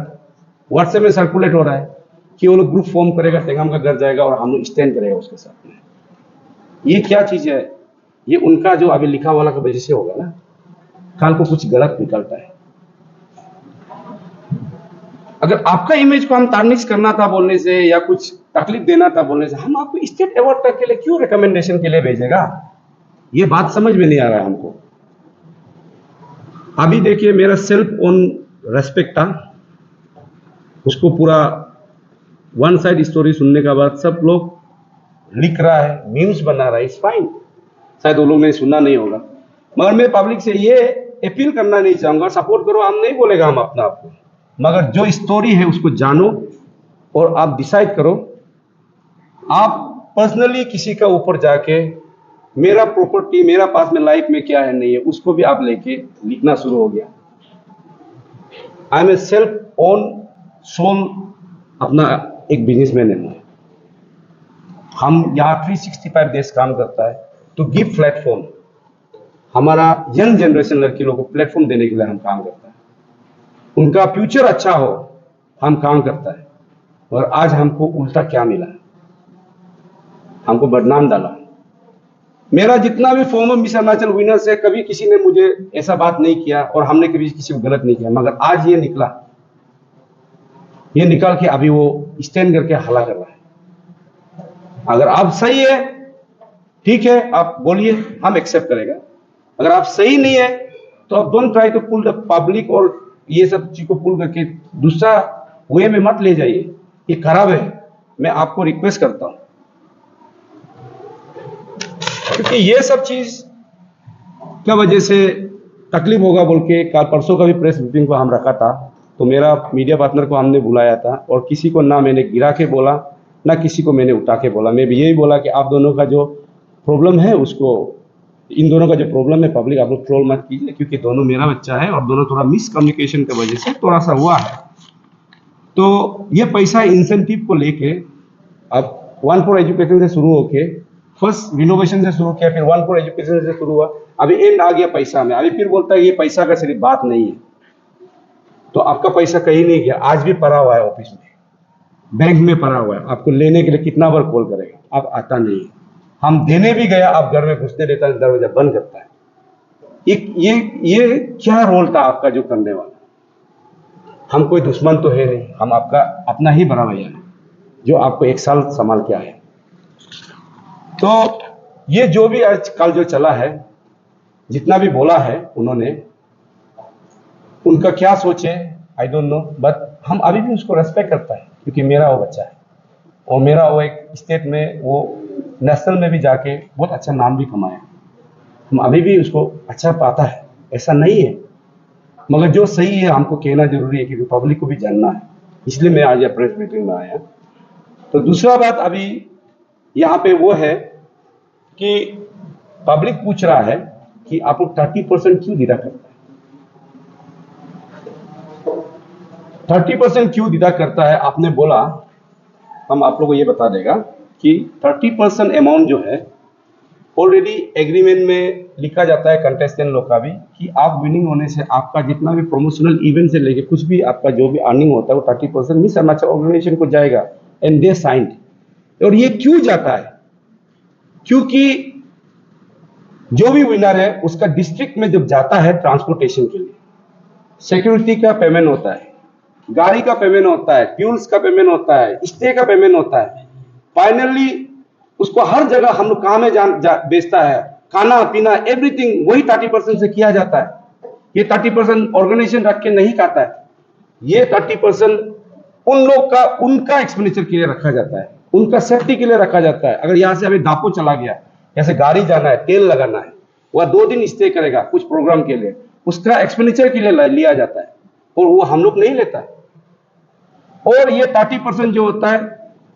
व्हाट्सएप में सर्कुलेट हो रहा है कि वो लोग ग्रुप फॉर्म करेगा, टेंगम का घर जाएगा और हम लोग स्टैंड करेगा उसके साथ में। ये क्या चीज है? ये उनका जो अभी लिखा वाला का वजह से होगा ना, कल को कुछ गलत निकलता है। अगर आपका इमेज को हम टार्निश करना था बोलने से, या कुछ तकलीफ देना था बोलने से, हम आपको स्टेट अवार्ड तक के लिए क्यों रिकमेंडेशन के लिए भेजेगा? ये बात समझ में नहीं आ रहा है हमको। अभी देखिए, मेरा सेल्फ ओन रेस्पेक्ट था, उसको पूरा वन साइड स्टोरी सुनने के बाद सब लोग लिख रहा है, मीम्स बना रहा है, इट्स फाइन, शायद वो लोग ने सुना नहीं होगा, मगर मैं पब्लिक से ये अपील करना नहीं चाहूंगा, सपोर्ट करो, हम नहीं बोलेगा हम अपना आपको, मगर जो स्टोरी है उसको जानो और आप डिसाइड करो। आप पर्सनली किसी का ऊपर जाके मेरा प्रॉपर्टी, मेरा पास में लाइफ में क्या है नहीं है, उसको भी आप लेके लिखना शुरू हो गया। I am a self own sole, अपना एक बिजनेसमैन है। हम यहाँ 365 डेज काम करता है तो गिव प्लेटफॉर्म, हमारा यंग जनरेशन लड़की लोगों को प्लेटफॉर्म देने के लिए हम काम करता है, उनका फ्यूचर अच्छा हो हम काम करता है। और आज हमको उल्टा क्या मिला, हमको बदनाम डाला। मेरा जितना भी फॉर्मर मिस अरुणाचल विनर्स है, कभी किसी ने मुझे ऐसा बात नहीं किया और हमने कभी किसी को गलत नहीं किया, मगर आज ये निकला, ये निकाल के अभी वो स्टैंड करके हल्ला कर रहा है। अगर आप सही है ठीक है, आप बोलिए, हम एक्सेप्ट करेगा। अगर आप सही नहीं है तो आप don't try to pull the public और ये सब चीज को पुल करके दूसरा वे में मत ले जाइए, ये खराब है। मैं आपको रिक्वेस्ट करता हूं, क्योंकि ये सब चीज क्या वजह से तकलीफ होगा बोल के कल परसों का भी प्रेस ब्रीफिंग को हम रखा था, तो मेरा मीडिया पार्टनर को हमने बुलाया था और किसी को ना मैंने गिरा के बोला ना किसी को मैंने उठा के बोला। मैं भी यही बोला कि आप दोनों का जो प्रॉब्लम है उसको, इन दोनों का जो प्रॉब्लम है पब्लिक आप लोग ट्रोल मत कीजिए, क्योंकि दोनों मेरा बच्चा है और दोनों थोड़ा मिसकम्युनिकेशन की वजह से थोड़ा सा हुआ है। तो ये पैसा इंसेंटिव को लेके अब 1 फॉर एजुकेशन से शुरू होके फर्स्ट रिनोवेशन से शुरू किया, फिर 1 करोड़ एजुकेशन से शुरू हुआ, अभी एंड आ गया पैसा में। अभी फिर बोलता है ये पैसा का सिर्फ बात नहीं है। तो आपका पैसा कहीं नहीं गया, आज भी पड़ा हुआ है ऑफिस में, बैंक में पड़ा हुआ है। आपको लेने के लिए कितना बार कॉल करेगा, आप आता नहीं है। हम देने भी गया, आप घर में घुसने देता है, दरवाजा बंद करता है। ये क्या रोल था आपका जो करने वाला? हम कोई दुश्मन तो है नहीं, हम आपका अपना ही बड़ा भैया है जो आपको 1 साल संभाल के आए। तो ये जो भी आज कल जो चला है, जितना भी बोला है उन्होंने, उनका क्या सोचे आई डोंट नो, बट हम अभी भी उसको रेस्पेक्ट करता है, क्योंकि मेरा वो बच्चा है और मेरा वो एक स्टेट में, वो नेशनल में भी जाके बहुत अच्छा नाम भी कमाया। हम अभी भी उसको अच्छा पाता है, ऐसा नहीं है। मगर जो सही है हमको कहना जरूरी है, क्योंकि पब्लिक को भी जानना है, इसलिए मैं आज प्रेस मीटिंग में आया। तो दूसरा बात अभी यहाँ पे वो है कि पब्लिक पूछ रहा है कि आप लोग 30% क्यों दिदा करता है, 30% क्यों दिदा करता है? आपने बोला, हम आप लोगों को ये बता देगा कि 30% अमाउंट जो है ऑलरेडी एग्रीमेंट में लिखा जाता है कंटेस्टेंट लोग का भी, कि आप विनिंग होने से आपका जितना भी प्रमोशनल इवेंट से लेके कुछ भी आपका जो भी अर्निंग होता है वो 30% मिस अरुणाचल ऑर्गेनाइजेशन को जाएगा, एंड दे साइंड। और ये क्यों जाता है? क्योंकि जो भी विनर है उसका डिस्ट्रिक्ट में जब जाता है ट्रांसपोर्टेशन के लिए, सिक्योरिटी का पेमेंट होता है, गाड़ी का पेमेंट होता है, फ्यूल्स का पेमेंट होता है, स्टे का पेमेंट होता है, फाइनली उसको हर जगह हम लोग कहाँ में बेचता है, खाना पीना एवरीथिंग वही 30% से किया जाता है। ये 30% ऑर्गेनाइजेशन रख के नहीं खाता है, ये 30% उन लोग का उनका एक्सपेंडिचर के लिए रखा जाता है, उनका सेफ्टी के लिए रखा जाता है। अगर यहाँ से अभी दापो चला गया, जैसे गाड़ी जाना है, तेल लगाना है, वह 2 दिन स्टे करेगा कुछ प्रोग्राम के लिए, उसका एक्सपेंडिचर के लिए लिया जाता है और वो हम लोग नहीं लेता है। और ये 30% जो होता है,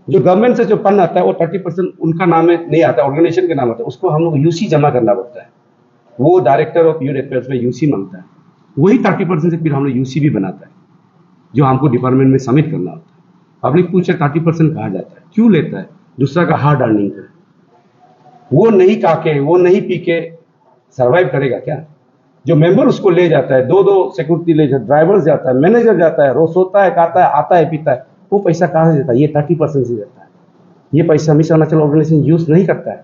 जो गवर्नमेंट से जो फंड आता है, वो 30% उनका नाम में नहीं आता, ऑर्गेनाइजेशन के नाम आता है, उसको हम लोग यूसी जमा करना पड़ता है। वो डायरेक्टर ऑफ यूथ अफेयर्स में यूसी मांगता है, वही 30% से फिर हम लोग यूसी भी बनाता है, जो हमको डिपार्टमेंट में सबमिट करना होता है। पब्लिक पूछे 30% कहा जाता है, क्यों लेता है? दूसरा का हार्ड अर्निंग का, वो नहीं खा के, वो नहीं पी के सर्वाइव करेगा क्या? जो मेंबर उसको ले जाता है, 2 सिक्योरिटी ले जाता है, ड्राइवर जाता है, मैनेजर जाता है, रोज सोता है, खाता है, आता है, पीता है, वो पैसा कहाँ से देता है? ये 30% से देता है। ये पैसा मिस अरुणाचल ऑर्गेनाइजेशन यूज नहीं करता है।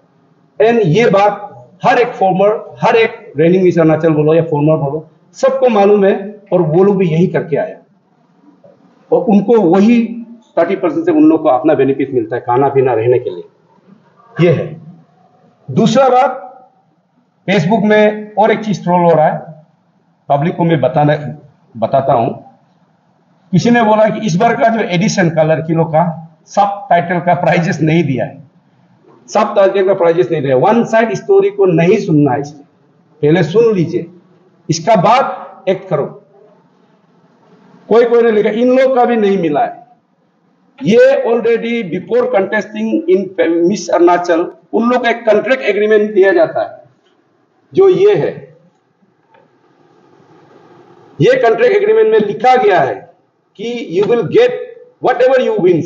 एंड ये बात हर एक फॉर्मर, हर एक रेनिंग मिस अरुणाचल बोलो या फॉर्मर बोलो, सबको मालूम है, और वो लोग भी यही करके आया, और उनको वही 30% से उन लोग को अपना बेनिफिट मिलता है, खाना पीना रहने के लिए। ये है। दूसरा बात, फेसबुक में और एक चीज ट्रोल हो रहा है, पब्लिक को मैं बताता हूं। किसी ने बोला कि इस बार का जो एडिशन का लड़की लोग का सब टाइटल का प्राइजेस नहीं दिया है, सब टाइटल का प्राइजेस नहीं दिया। वन साइड स्टोरी को नहीं सुनना है, इसलिए पहले सुन लीजिए, इसका बाद एक्ट करो। कोई ने लिखा इन लोग का भी नहीं मिला है। ये ऑलरेडी बिफोर कंटेस्टिंग इन मिस अरुणाचल उन लोग का एक कॉन्ट्रैक्ट एग्रीमेंट दिया जाता है, जो ये है। ये कॉन्ट्रैक्ट एग्रीमेंट में लिखा गया है कि you will get whatever you wins,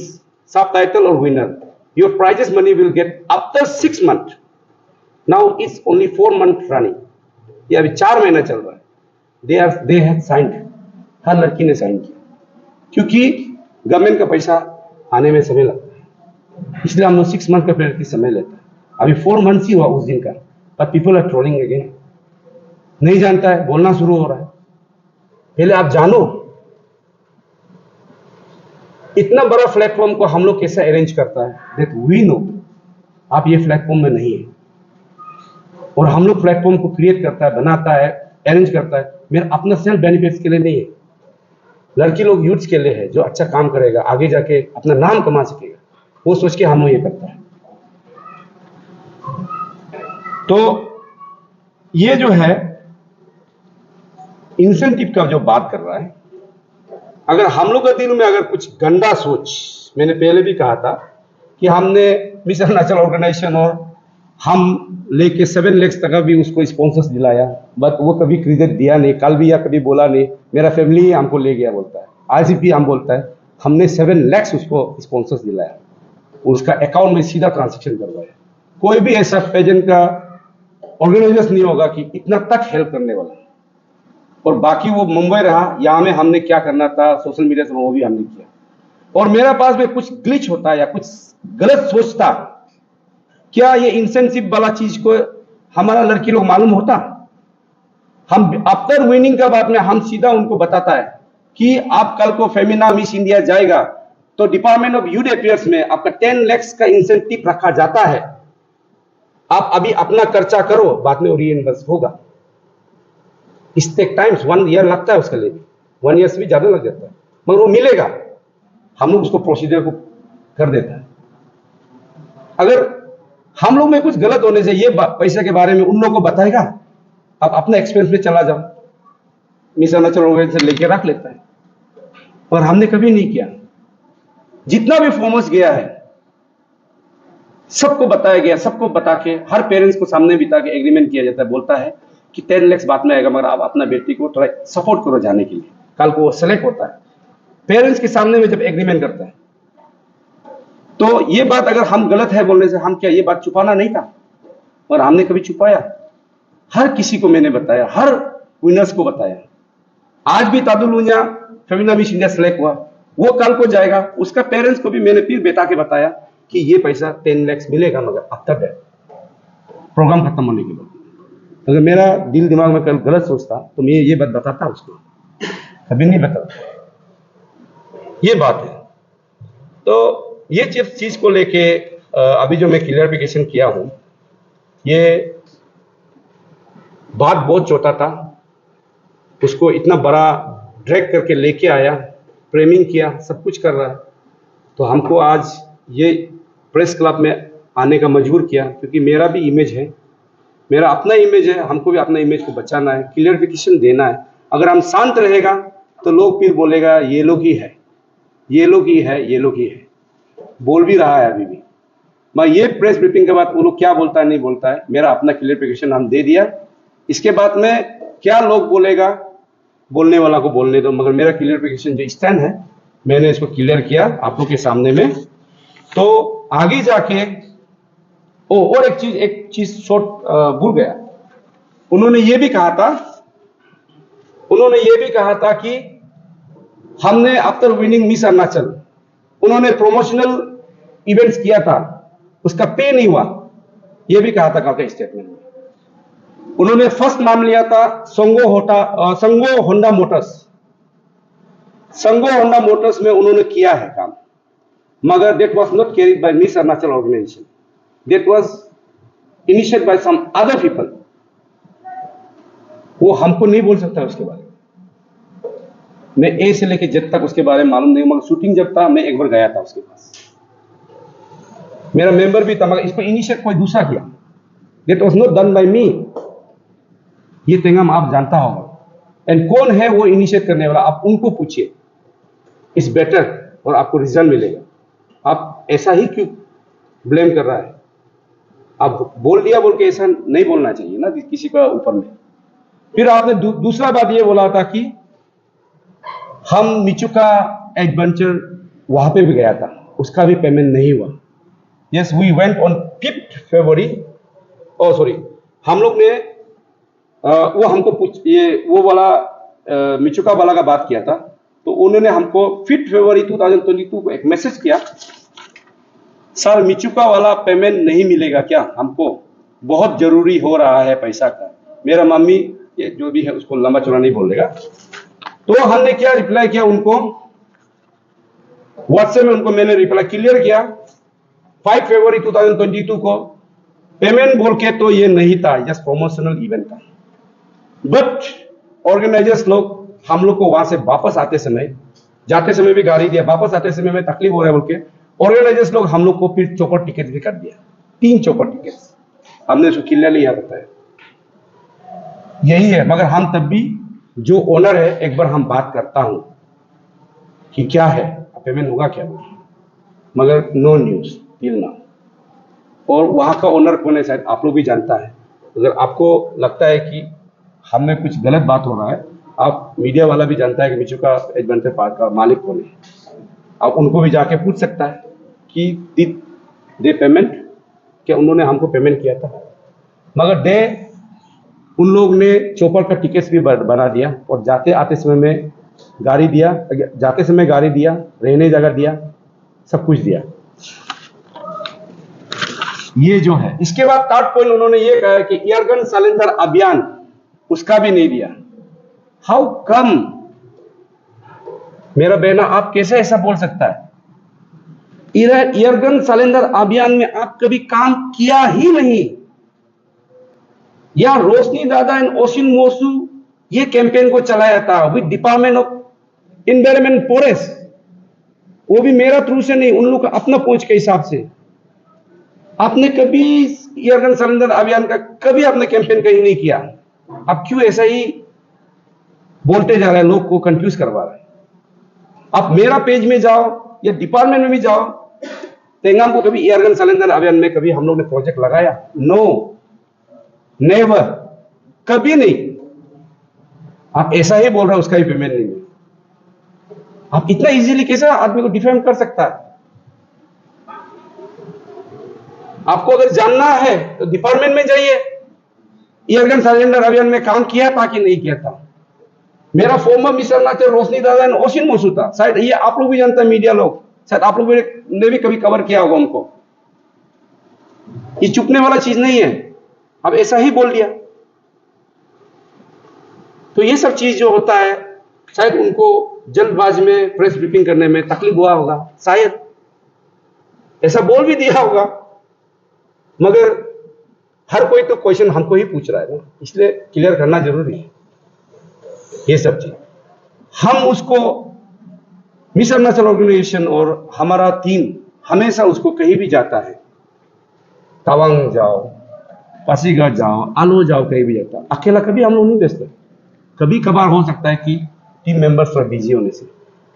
सब टाइटल और winner, your prizes money will get after 6 months। Now it's only 4 months running, ये अभी 4 महीना चल रहा है। दे हैव साइंड, हर लड़की ने साइन किया, क्योंकि गवर्नमेंट का पैसा आने में समय लगता है, इसलिए हम लोग 6 months का पेनल्टी समय लेता है। अभी 4 months ही हुआ उस दिन का, पर पीपल आर ट्रोलिंग अगेन। नहीं जानता है, बोलना शुरू हो रहा है। पहले आप जानो इतना बड़ा प्लेटफॉर्म को हम लोग कैसे अरेंज करता है, दैट वी नो। आप ये प्लेटफॉर्म में नहीं है, और हम लोग प्लेटफॉर्म को क्रिएट करता है, बनाता है, अरेंज करता है, मेरा अपना सेल्फ बेनिफिट्स के लिए नहीं है। लड़की लोग यूथ्स के लिए है, जो अच्छा काम करेगा, आगे जाके अपना नाम कमा सकेगा, वो सोच के हम लोग ये करता है। तो ये जो है इंसेंटिव का जो बात कर रहा है, अगर हम लोग के दिल में अगर कुछ गंदा सोच, मैंने पहले भी कहा था कि हमने मिस अरुणाचल ऑर्गेनाइजेशन और हम लेके 7 lakhs तक भी उसको स्पॉन्सर्स दिलाया, बट वो कभी क्रेडिट दिया नहीं, कल भी या कभी बोला नहीं, मेरा फैमिली ही हमको ले गया बोलता है। आज भी हम बोलता है हमने 7 lakhs उसको स्पॉन्सर्स दिलाया, उसका अकाउंट में सीधा ट्रांजेक्शन करवाया, कोई भी ऐसा पेजेंट का ऑर्गेनाइजर्स नहीं होगा कि इतना तक हेल्प करने वाला। और बाकी वो मुंबई रहा, यहाँ में हमने क्या करना था सोशल मीडिया से वो भी हमने किया। और मेरा पास में कुछ ग्लिच होता या कुछ गलत सोचता, क्या ये इंसेंसिव वाला चीज को हमारा लड़की लोग मालूम होता? हम आफ्टर विनिंग का बाद में हम सीधा उनको बताता है कि आप कल को फेमिना मिस इंडिया जाएगा तो डिपार्टमेंट ऑफ यूथ अफेयर्स में आपका 10 लाख का इंसेंटिव रखा जाता है, आप अभी अपना खर्चा करो, बाद में रीइंबर्स होगा। इस टेक टाइम्स 1 ईयर लगता है उसके लिए, 1 ईयर से भी ज्यादा लग जाता है, मगर वो मिलेगा। हम लोग उसको प्रोसीजर को कर देता है। अगर हम लोग में कुछ गलत होने से ये पैसे के बारे में उन लोगों को बताएगा, आप अपना एक्सपेंस में चला जाओ, मिस अरुणाचल ऑर्गेनाइजेशन लेके रख लेता है। और हमने कभी नहीं किया। जितना भी फॉर्मर्स गया है सबको बताया गया, सबको बता के हर पेरेंट्स को सामने बिता के एग्रीमेंट किया जाता है। बोलता है कि 10 लाख बाद में आएगा, मगर आप अपना बेटी को थोड़ा सपोर्ट करो जाने के लिए। कल को वो सेलेक्ट होता है, पेरेंट्स के सामने में जब एग्रीमेंट करता है, तो ये बात अगर हम गलत है बोलने से, हम क्या ये बात छुपाना नहीं था? और हमने कभी छुपाया? हर किसी को मैंने बताया, हर विनर्स को बताया। आज भी तादुलुनिया फेमिना मिस इंडिया सेलेक्ट हुआ, वो कल को जाएगा, उसका पेरेंट्स को भी मैंने फिर बेटा के बताया कि ये पैसा 10 लाख मिलेगा, मगर आफ्टर दैट प्रोग्राम खत्म होने के बाद। अगर मेरा दिल दिमाग में कल गलत सोचता तो मैं ये बात बताता उसको, कभी नहीं बताता। ये बात है। तो ये चीज को लेके अभी जो मैं क्लियरिफिकेशन किया हूं, ये बात बहुत छोटा था, उसको इतना बड़ा ड्रैग करके लेके आया, फ्रेमिंग किया, सब कुछ कर रहा है। तो हमको आज ये प्रेस क्लब में आने का मजबूर किया, क्योंकि मेरा भी इमेज है, मेरा अपना इमेज है, हमको भी अपना इमेज को बचाना है, क्लियरिफिकेशन देना है। अगर हम शांत रहेगा तो लोग फिर बोलेगा ये लोग ही है, ये लोग ही है, ये लोग ही है। बोल भी रहा है अभी भी। मैं ये प्रेस ब्रीफिंग के बाद वो लोग क्या बोलता है नहीं बोलता है, मेरा अपना क्लियरिफिकेशन हम दे दिया। इसके बाद में क्या लोग बोलेगा, बोलने वाला को बोलने दो, मगर मेरा क्लियरिफिकेशन जो स्टैंड है मैंने इसको क्लियर किया आप लोग के सामने में। तो आगे जाके और एक चीज शॉर्ट भूल गया। उन्होंने ये भी कहा था कि हमने आफ्टर विनिंग मिस अरुणाचल उन्होंने प्रमोशनल इवेंट्स किया था, उसका पे नहीं हुआ, ये भी कहा था कल के स्टेटमेंट में। उन्होंने फर्स्ट नाम लिया था संगो होंडा मोटर्स में उन्होंने किया है काम, मगर that was not carried by Miss Arunachal organization, that was initiated by some other people। वो हमको नहीं बोल सकता उसके बारे में, मैं ए से लेके जेड तक उसके बारे में मालूम नहीं, मगर शूटिंग जब था मैं एक बार गया था उसके पास, मेरा मेंबर भी था, मगर इसको इनिशिएट कोई दूसरा किया। that was not done by me। ये तेंगम आप जानता होगा, एंड कौन है वो इनिशिएट करने वाला, आप उनको पूछिए, इट्स बेटर, और आपको रिजल्ट मिलेगा। आप ऐसा ही क्यों ब्लेम कर रहा है? आप बोल दिया बोल के ऐसा नहीं बोलना चाहिए ना किसी का ऊपर में। फिर आपने दूसरा बात ये बोला था कि हम मिचुका एडवेंचर वहां पे भी गया था, उसका भी पेमेंट नहीं हुआ। Yes, we went on 5 February, sorry, हम लोग ने वो हमको वो वाला मिचुका वाला का बात किया था, तो उन्होंने हमको 5 फरवरी 2022 को एक मैसेज किया, सर मिचुका वाला पेमेंट नहीं मिलेगा क्या, हमको बहुत जरूरी हो रहा है पैसा का। मेरा मम्मी ये जो भी है उसको लंबा चौड़ा नहीं बोलेगा। तो हमने क्या रिप्लाई किया उनको, व्हाट्सएप में उनको मैंने रिप्लाई क्लियर किया 5 फरवरी 2022 को, पेमेंट बोल के तो ये नहीं था, जस्ट प्रमोशनल इवेंट था। बट ऑर्गेनाइजर्स लोग हम लोग को वहां से वापस आते समय, जाते समय भी गाड़ी दिया, वापस आते समय में तकलीफ हो रहा है बोल के ऑर्गेनाइजर्स लोग हम लोग को फिर चौपट टिकट भी कर दिया, 3 चौपट टिकट हमने उसको क्लियरली यहाँ बताया। यही है, मगर हम तब भी जो ओनर है एक बार हम बात करता हूं कि क्या है पेमेंट होगा क्या, मगर नो न्यूज टिल नाउ। और वहां का ओनर कौन है शायद आप लोग भी जानता है। अगर आपको लगता है कि हमें कुछ गलत बात हो रहा है, आप मीडिया वाला भी जानता है कि मिचुका एडवेंचर पार्क का मालिक कौन है, आप उनको भी जाके पूछ सकता है कि दे पेमेंट कि उन्होंने हमको पेमेंट किया था, मगर डे उन लोग ने चौपर का टिकट्स भी बना दिया और जाते आते समय में गाड़ी दिया, जाते समय गाड़ी दिया, रहने जगह दिया, सब कुछ दिया। ये जो है, इसके बाद थर्ड पॉइंट उन्होंने ये कहा कि एयरगन सरेंडर अभियान उसका भी नहीं दिया। How come? मेरा बहना, आप कैसे ऐसा बोल सकता है? एयरगन सरेंडर अभियान में आप कभी काम किया ही नहीं, या रोशनी दादा एंड ओशिन मोसू ये कैंपेन को चलाया था with department of environment forest, वो भी मेरा थ्रू से नहीं, उन लोग का अपना पहुंच के हिसाब से। आपने कभी एयरगन सरेंडर अभियान का कभी आपने कैंपेन कहीं नहीं किया। आप क्यों ऐसा ही बोलते जा रहे हैं, लोग को कंफ्यूज करवा रहे हैं? आप मेरा पेज में जाओ या डिपार्टमेंट में भी जाओ, तेंगाम को कभी एयरगन सरेंडर अभियान में कभी हम लोग ने प्रोजेक्ट लगाया? नो, नेवर, कभी नहीं। आप ऐसा ही बोल रहे हो उसका ही पेमेंट नहीं है। आप इतना इजीली कैसे आदमी को डिफेम कर सकता है? आपको अगर जानना है तो डिपार्टमेंट में जाइए, एयरगन सरेंडर अभियान में काम किया था कि नहीं किया था। मेरा फॉर्मर मिस्टर नाचे रोशनी दादा एंड ओशिन मोसू था, शायद ये आप लोग भी जानते हैं, मीडिया लोग, शायद आप लोग ने भी कभी कवर किया होगा उनको। ये चुपने वाला चीज नहीं है, अब ऐसा ही बोल दिया। तो ये सब चीज जो होता है, शायद उनको जल्दबाजी में प्रेस ब्रीफिंग करने में तकलीफ हुआ होगा, शायद ऐसा बोल भी दिया होगा, मगर हर कोई तो क्वेश्चन हमको ही पूछ रहा है ना, इसलिए क्लियर करना जरूरी है ये सब चीज। हम उसको मिस अरुणाचल ऑर्गेनाइजेशन और हमारा टीम हमेशा उसको कहीं भी जाता है, तवांग जाओ, पासीघाट जाओ, आलो जाओ, कहीं भी जाता, अकेला कभी हम लोग नहीं बेचते। कभी कभार हो सकता है कि टीम मेंबर्स थोड़ा बिजी होने से,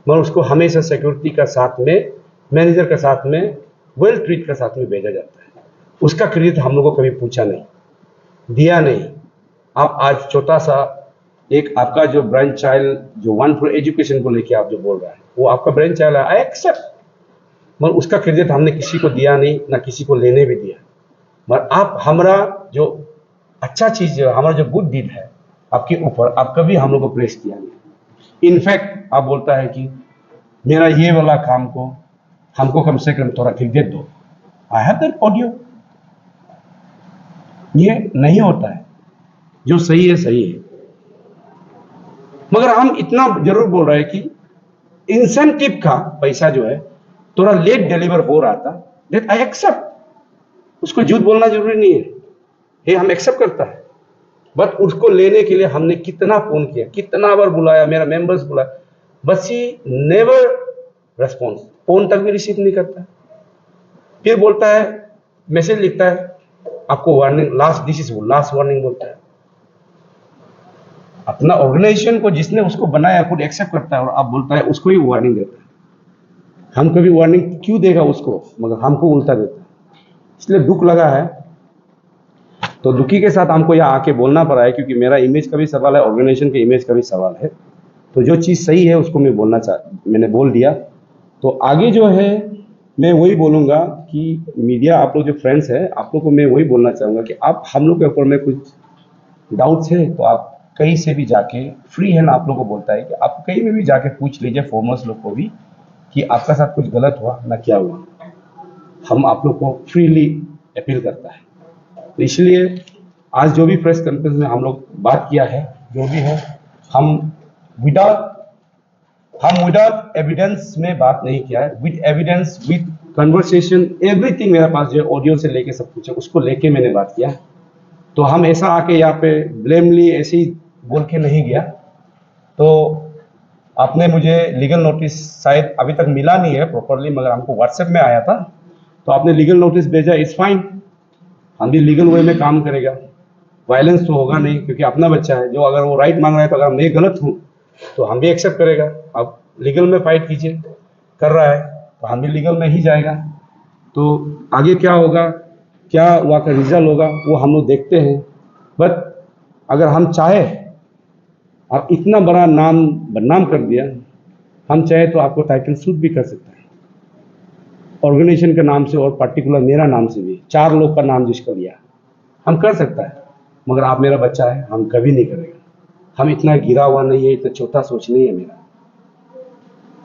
मगर उसको हमेशा सिक्योरिटी का साथ में, मैनेजर का साथ में, वेल ट्रीट का साथ में भेजा जाता है। उसका क्रेडिट हम लोगों को कभी पूछा नहीं, दिया नहीं। आप आज छोटा सा एक आपका जो ब्रांच चाइल्ड जो वन फॉर एजुकेशन को लेके आप जो बोल रहा है, वो आपका ब्रांच चाइल्ड है, आई एक्सेप्ट, मगर उसका क्रेडिट हमने किसी को दिया नहीं, ना किसी को लेने भी दिया। मगर आप हमारा जो अच्छा चीज है, हमारा जो गुड डीड है आपके ऊपर, आप कभी हम लोग को प्रेस किया नहीं। इनफैक्ट आप बोलता है कि मेरा ये वाला काम को हमको कम से कम थोड़ा क्रेडिट दो, आई हैव दैट ऑडियो। ये नहीं होता है, जो सही है सही है। मगर हम इतना जरूर बोल रहे हैं कि इंसेंटिव का पैसा जो है थोड़ा लेट डिलीवर हो रहा था, दैट आई एक्सेप्ट। उसको झूठ बोलना जरूरी नहीं है, ये हम एक्सेप्ट करता है। बट उसको लेने के लिए हमने कितना फोन किया, कितना बार बुलाया, मेरा मेंबर्स बुलाया, बस ही नेवर रेस्पॉन्स, फोन तक भी रिसीव नहीं करता। फिर बोलता है, मैसेज लिखता है, आपको warning, last this is last warning बोलता है। अपना ऑर्गेनाइजेशन को जिसने उसको बनाया खुद एक्सेप्ट करता है, और आप बोलता है उसको ही वार्निंग देता है। हम कभी वार्निंग क्यों देगा उसको, मगर हमको उल्टा देता है। इसलिए दुख लगा है, तो दुखी के साथ हमको यहाँ आके बोलना पड़ा है, क्योंकि मेरा इमेज का भी सवाल है, ऑर्गेनाइजेशन के इमेज का भी सवाल है। तो जो चीज़ सही है उसको मैं मैंने बोल दिया। तो आगे जो है मैं वही बोलूँगा कि मीडिया, आप लोग जो फ्रेंड्स हैं, आप लोग को मैं वही बोलना चाहूँगा कि आप हम लोग के ऊपर में कुछ डाउट्स है तो आप कहीं से भी जाके, फ्री है ना, आप लोग को बोलता है कि आप कहीं में भी जाके पूछ लीजिए फॉर्मर्स लोग को भी कि आपका साथ कुछ गलत हुआ ना क्या हुआ। हम आप लोग को फ्रीली अपील करता है। तो इसलिए आज जो भी प्रेस कॉन्फ्रेंस में हम लोग बात किया है, जो भी है, हम विदाउट एविडेंस में बात नहीं किया है, with evidence, with conversation, everything मेरे पास जो ऑडियो से लेके सब कुछ है, उसको लेके मैंने बात किया। तो हम ऐसा आके यहाँ पे ब्लेमली ऐसे ही बोल के नहीं गया। तो आपने मुझे लीगल नोटिस शायद अभी तक मिला नहीं है प्रॉपरली, मगर हमको व्हाट्सएप में आया था, तो आपने लीगल नोटिस भेजा, इट्स फाइन, हम भी लीगल वे में काम करेगा। वायलेंस तो होगा नहीं, क्योंकि अपना बच्चा है, जो अगर वो राइट मांग रहा है, तो अगर मैं गलत हूँ तो हम भी एक्सेप्ट करेगा। आप लीगल में फाइट कीजिए, कर रहा है तो हम भी लीगल में ही जाएगा। तो आगे क्या होगा, क्या वहाँ का रिजल्ट होगा, वो हम लोग देखते हैं। बट अगर हम चाहे, आप इतना बड़ा नाम बदनाम कर दिया, हम चाहे तो आपको टाइटल सूट भी कर सकते हैं। ऑर्गेनाइजेशन के नाम से और पर्टिकुलर मेरा नाम से भी 4 लोग का नाम जिसको लिया, हम कर सकता है, मगर आप मेरा बच्चा है, हम कभी नहीं करेंगे। हम इतना गिरा हुआ नहीं है, इतना छोटा सोच नहीं है मेरा।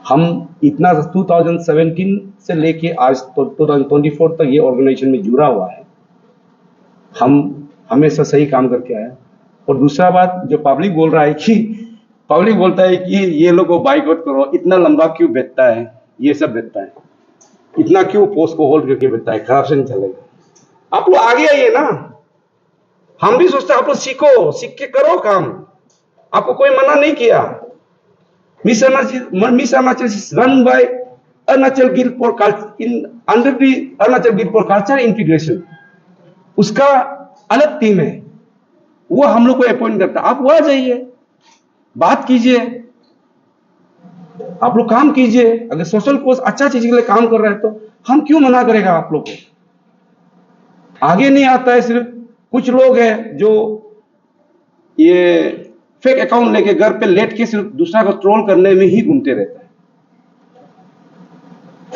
हम इतना 2017 से लेके आज तो 2024 तक ये ऑर्गेनाइजेशन में जुड़ा हुआ है। हम हमेशा सही काम करके आए। और दूसरा बात, जो पब्लिक बोल रहा है कि पब्लिक बोलता है कि ये लोग को बाइकआउट करो, इतना लंबा क्यों बैठता है, ये सब बैठता है, इतना क्यों पोस्ट को होल्ड करके बैठता है, करप्शन चलेगा। आप लोग आगे आइए ना, हम भी सोचते हैं आप लोग सीखो, सीख के करो काम, आपको कोई मना नहीं किया। Miss Arunachal is run by Arunachal Guild for Culture in under the Arunachal Guild for Culture Integration, उसका अलग टीम है, वो हम लोग को अपॉइंट करता है। आप वहां जाइए, बात कीजिए, आप लोग काम कीजिए। अगर सोशल कोर्स अच्छा चीज के लिए काम कर रहे हैं तो हम क्यों मना करेगा आप लोग को। आगे नहीं आता है, सिर्फ कुछ लोग हैं जो ये फेक अकाउंट लेके घर पे लेट के सिर्फ दूसरा को ट्रोल करने में ही घूमते रहता है।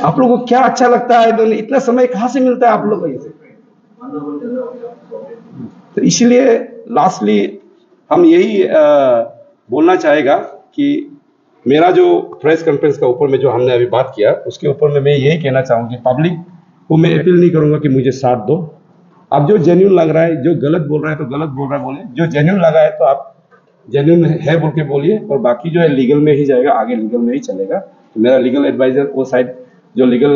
आप लोगों को क्या अच्छा लगता है, तो इतना समय कहां से मिलता है आप लोग को। तो इसलिए लास्टली हम यही बोलना चाहेगा कि मेरा जो प्रेस कॉन्फ्रेंस का ऊपर में जो हमने अभी बात किया, उसके ऊपर में मैं यही कहना चाहूंगी, पब्लिक को मैं अपील नहीं करूंगा कि मुझे साथ दो। आप जो जेन्युइन लग रहा है, जो गलत बोल रहा है तो गलत बोल रहा है बोले, जो जेन्युइन लगा है तो आप जेन्युइन है बोल के बोलिए, और बाकी जो है लीगल में ही जाएगा, आगे लीगल में ही चलेगा। तो मेरा लीगल एडवाइजर वो साइड जो लीगल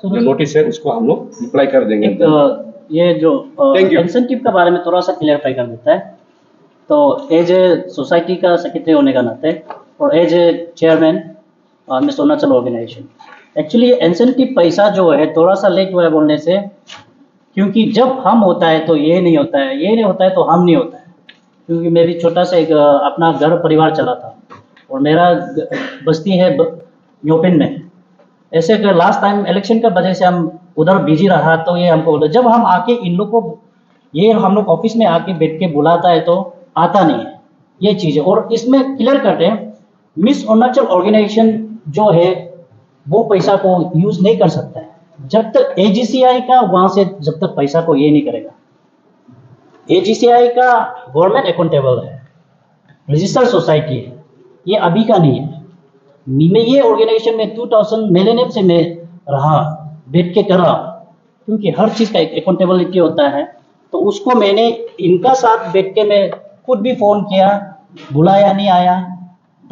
जो नोटिस है उसको हम लोग रिप्लाई कर देंगे। ये जो Thank you. इंसेंटिव के बारे में थोड़ा सा क्लियरफाई कर देता है। तो एज ए सोसाइटी का सेक्रेटरी होने का नाते और as a chairman Miss Arunachal organisation, actually incentive पैसा जो है थोड़ा सा लेट हुआ है बोलने से, क्योंकि जब हम होता है तो ये नहीं होता है, ये नहीं होता है तो हम नहीं होता है। क्योंकि मैं भी छोटा सा एक अपना घर परिवार चलाता और मेरा बस्ती है न्योपिन में। ऐसे अगर लास्ट टाइम इलेक्शन का वजह से हम उधर बिजी रहा तो ये हमको बोला, जब हम आके इन लोग को ये हम लोग ऑफिस में आके बैठ के बुलाता है तो आता नहीं है ये चीज़ है। और इसमें क्लियर करते हैं, मिस अरुणाचल ऑर्गेनाइजेशन जो है वो पैसा को यूज नहीं कर सकता है जब तक एजीसीआई का वहां से जब तक पैसा को ये नहीं करेगा। एजीसीआई का गवर्नमेंट अकाउंटेबल है, रजिस्टर्ड सोसाइटी है, ये अभी का नहीं है। मैं ये ऑर्गेनाइजेशन में 2000 मिलेनियम से मैं रहा, बैठ के कर रहा, क्योंकि हर चीज़ का एक अकाउंटेबिलिटी होता है। तो उसको मैंने इनका साथ बैठ के मैं खुद भी फ़ोन किया, बुलाया नहीं आया,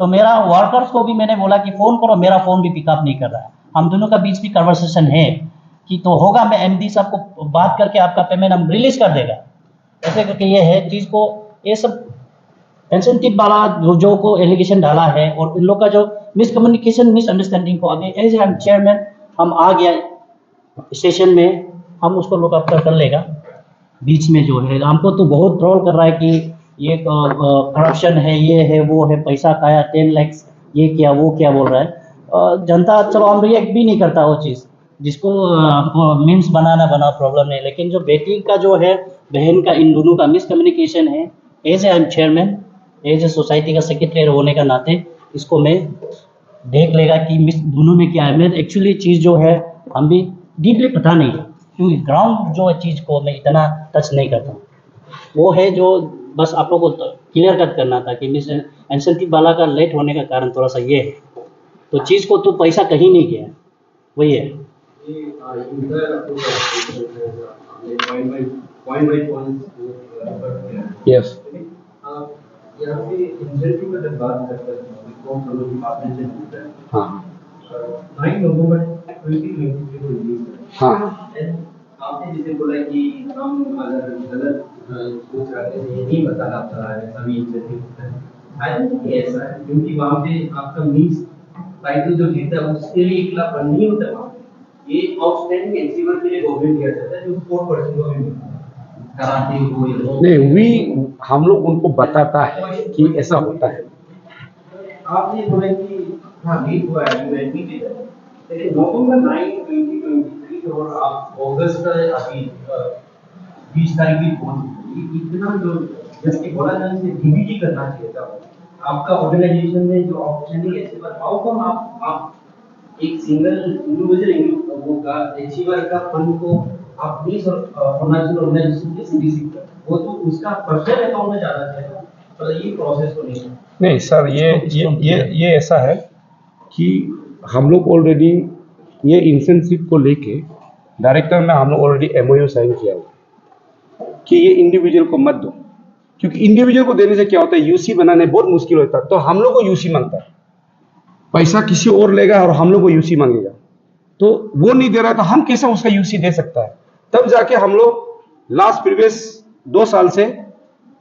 तो मेरा वर्कर्स को भी मैंने बोला कि फ़ोन करो, मेरा फ़ोन भी पिकअप नहीं कर रहा है। हम दोनों का बीच भी कन्वर्सेशन है कि तो होगा, मैं एमडी साहब को बात करके आपका पेमेंट हम रिलीज़ कर देगा, ऐसे करके ये है चीज़ को। ये सब इंसेंटिव वाला जो को एलिगेशन डाला है और इन लोग का जो मिसकम्युनिकेशन मिसअंडरस्टैंडिंग को अभी एज ए चेयरमैन हम आ गया स्टेशन में, हम उसको लुक अप कर लेगा। बीच में जो है हमको तो बहुत ट्रोल कर रहा है कि ये करप्शन है, ये है, वो है, पैसा खाया 10 लाख, ये क्या वो क्या बोल रहा है। जनता चलो हम रिएक्ट भी नहीं करता वो चीज़, जिसको मीम्स बनाना बना प्रॉब्लम नहीं, लेकिन जो बेटी का जो है, बहन का, इन दोनों का मिसकम्युनिकेशन है। As a chairman, as a society का सेक्रेटरी होने का नाते इसको मैं देख लेगा कि मिस दोनों में क्या है। मैं एक्चुअली चीज़ जो है हम भी डीपली पता नहीं है, क्योंकि ग्राउंड जो है चीज़ को मैं इतना टच नहीं करता हूँ। वो है जो बस आप लोगों को क्लियर कट करना था कि मिस इंसेंटिव वाला का लेट होने का कारण थोड़ा सा ये है। तो चीज़ को तो पैसा कहीं नहीं गया, वही है। यस, यहाँ पे इंसेंटिव का जब बात करते हैं हाँ 9 नवंबर 2023 को रिलीज है। हाँ, आपने जैसे बोला कि हम अगर गलत सोच रखते थे, नहीं बता रहा है सभी इंसेंटिव होता है, आई डोंट थिंक ऐसा है, क्योंकि वहाँ पे आपका मीन्स टाइटल जो जीता है उसके लिए एक लाख नहीं होता है। वहाँ पे ये आउटस्टैंडिंग अचीवर के लिए गवर्नमेंट दिया जाता है जो 4% का भी मिलता है। कराटे हो या नहीं, हम लोग उनको बताता है कि ऐसा होता है। आपने बोला कि हाँ लीड हुआ है, लेकिन नवंबर 9 2023 और आप अगस्त का अभी 20 तारीख भी पहुंच गई, इतना जो जैसे बोला जाने से डीबीटी करना चाहिए था आपका ऑर्गेनाइजेशन में जो आउटस्टैंडिंग ऐसे पर हाउ कम आप एक सिंगल इंडिविजुअल वो का अचीवर का फंड को आप प्लीज अरुणाचल ऑर्गेनाइजेशन के सीडीसी पर वो तो उसका पर्सनल अकाउंट में जाना चाहिए, तो ये प्रोसेस तो नहीं है। नहीं सर, ये ऐसा है कि हम लोग ऑलरेडी ये इंसेंटिव को लेके डायरेक्टर में हम लोग ऑलरेडी एमओयू साइन किया हुआ कि ये इंडिविजुअल को मत दो, क्योंकि इंडिविजुअल को देने से क्या होता है, यूसी बनाने बहुत मुश्किल होता है। तो हम लोग को यूसी मांगता है, पैसा किसी और लेगा और हम लोग को यूसी मांगेगा, तो वो नहीं दे रहा तो हम कैसे उसका यूसी दे सकता है। तब जाके हम लोग लास्ट प्रीवियस 2 साल से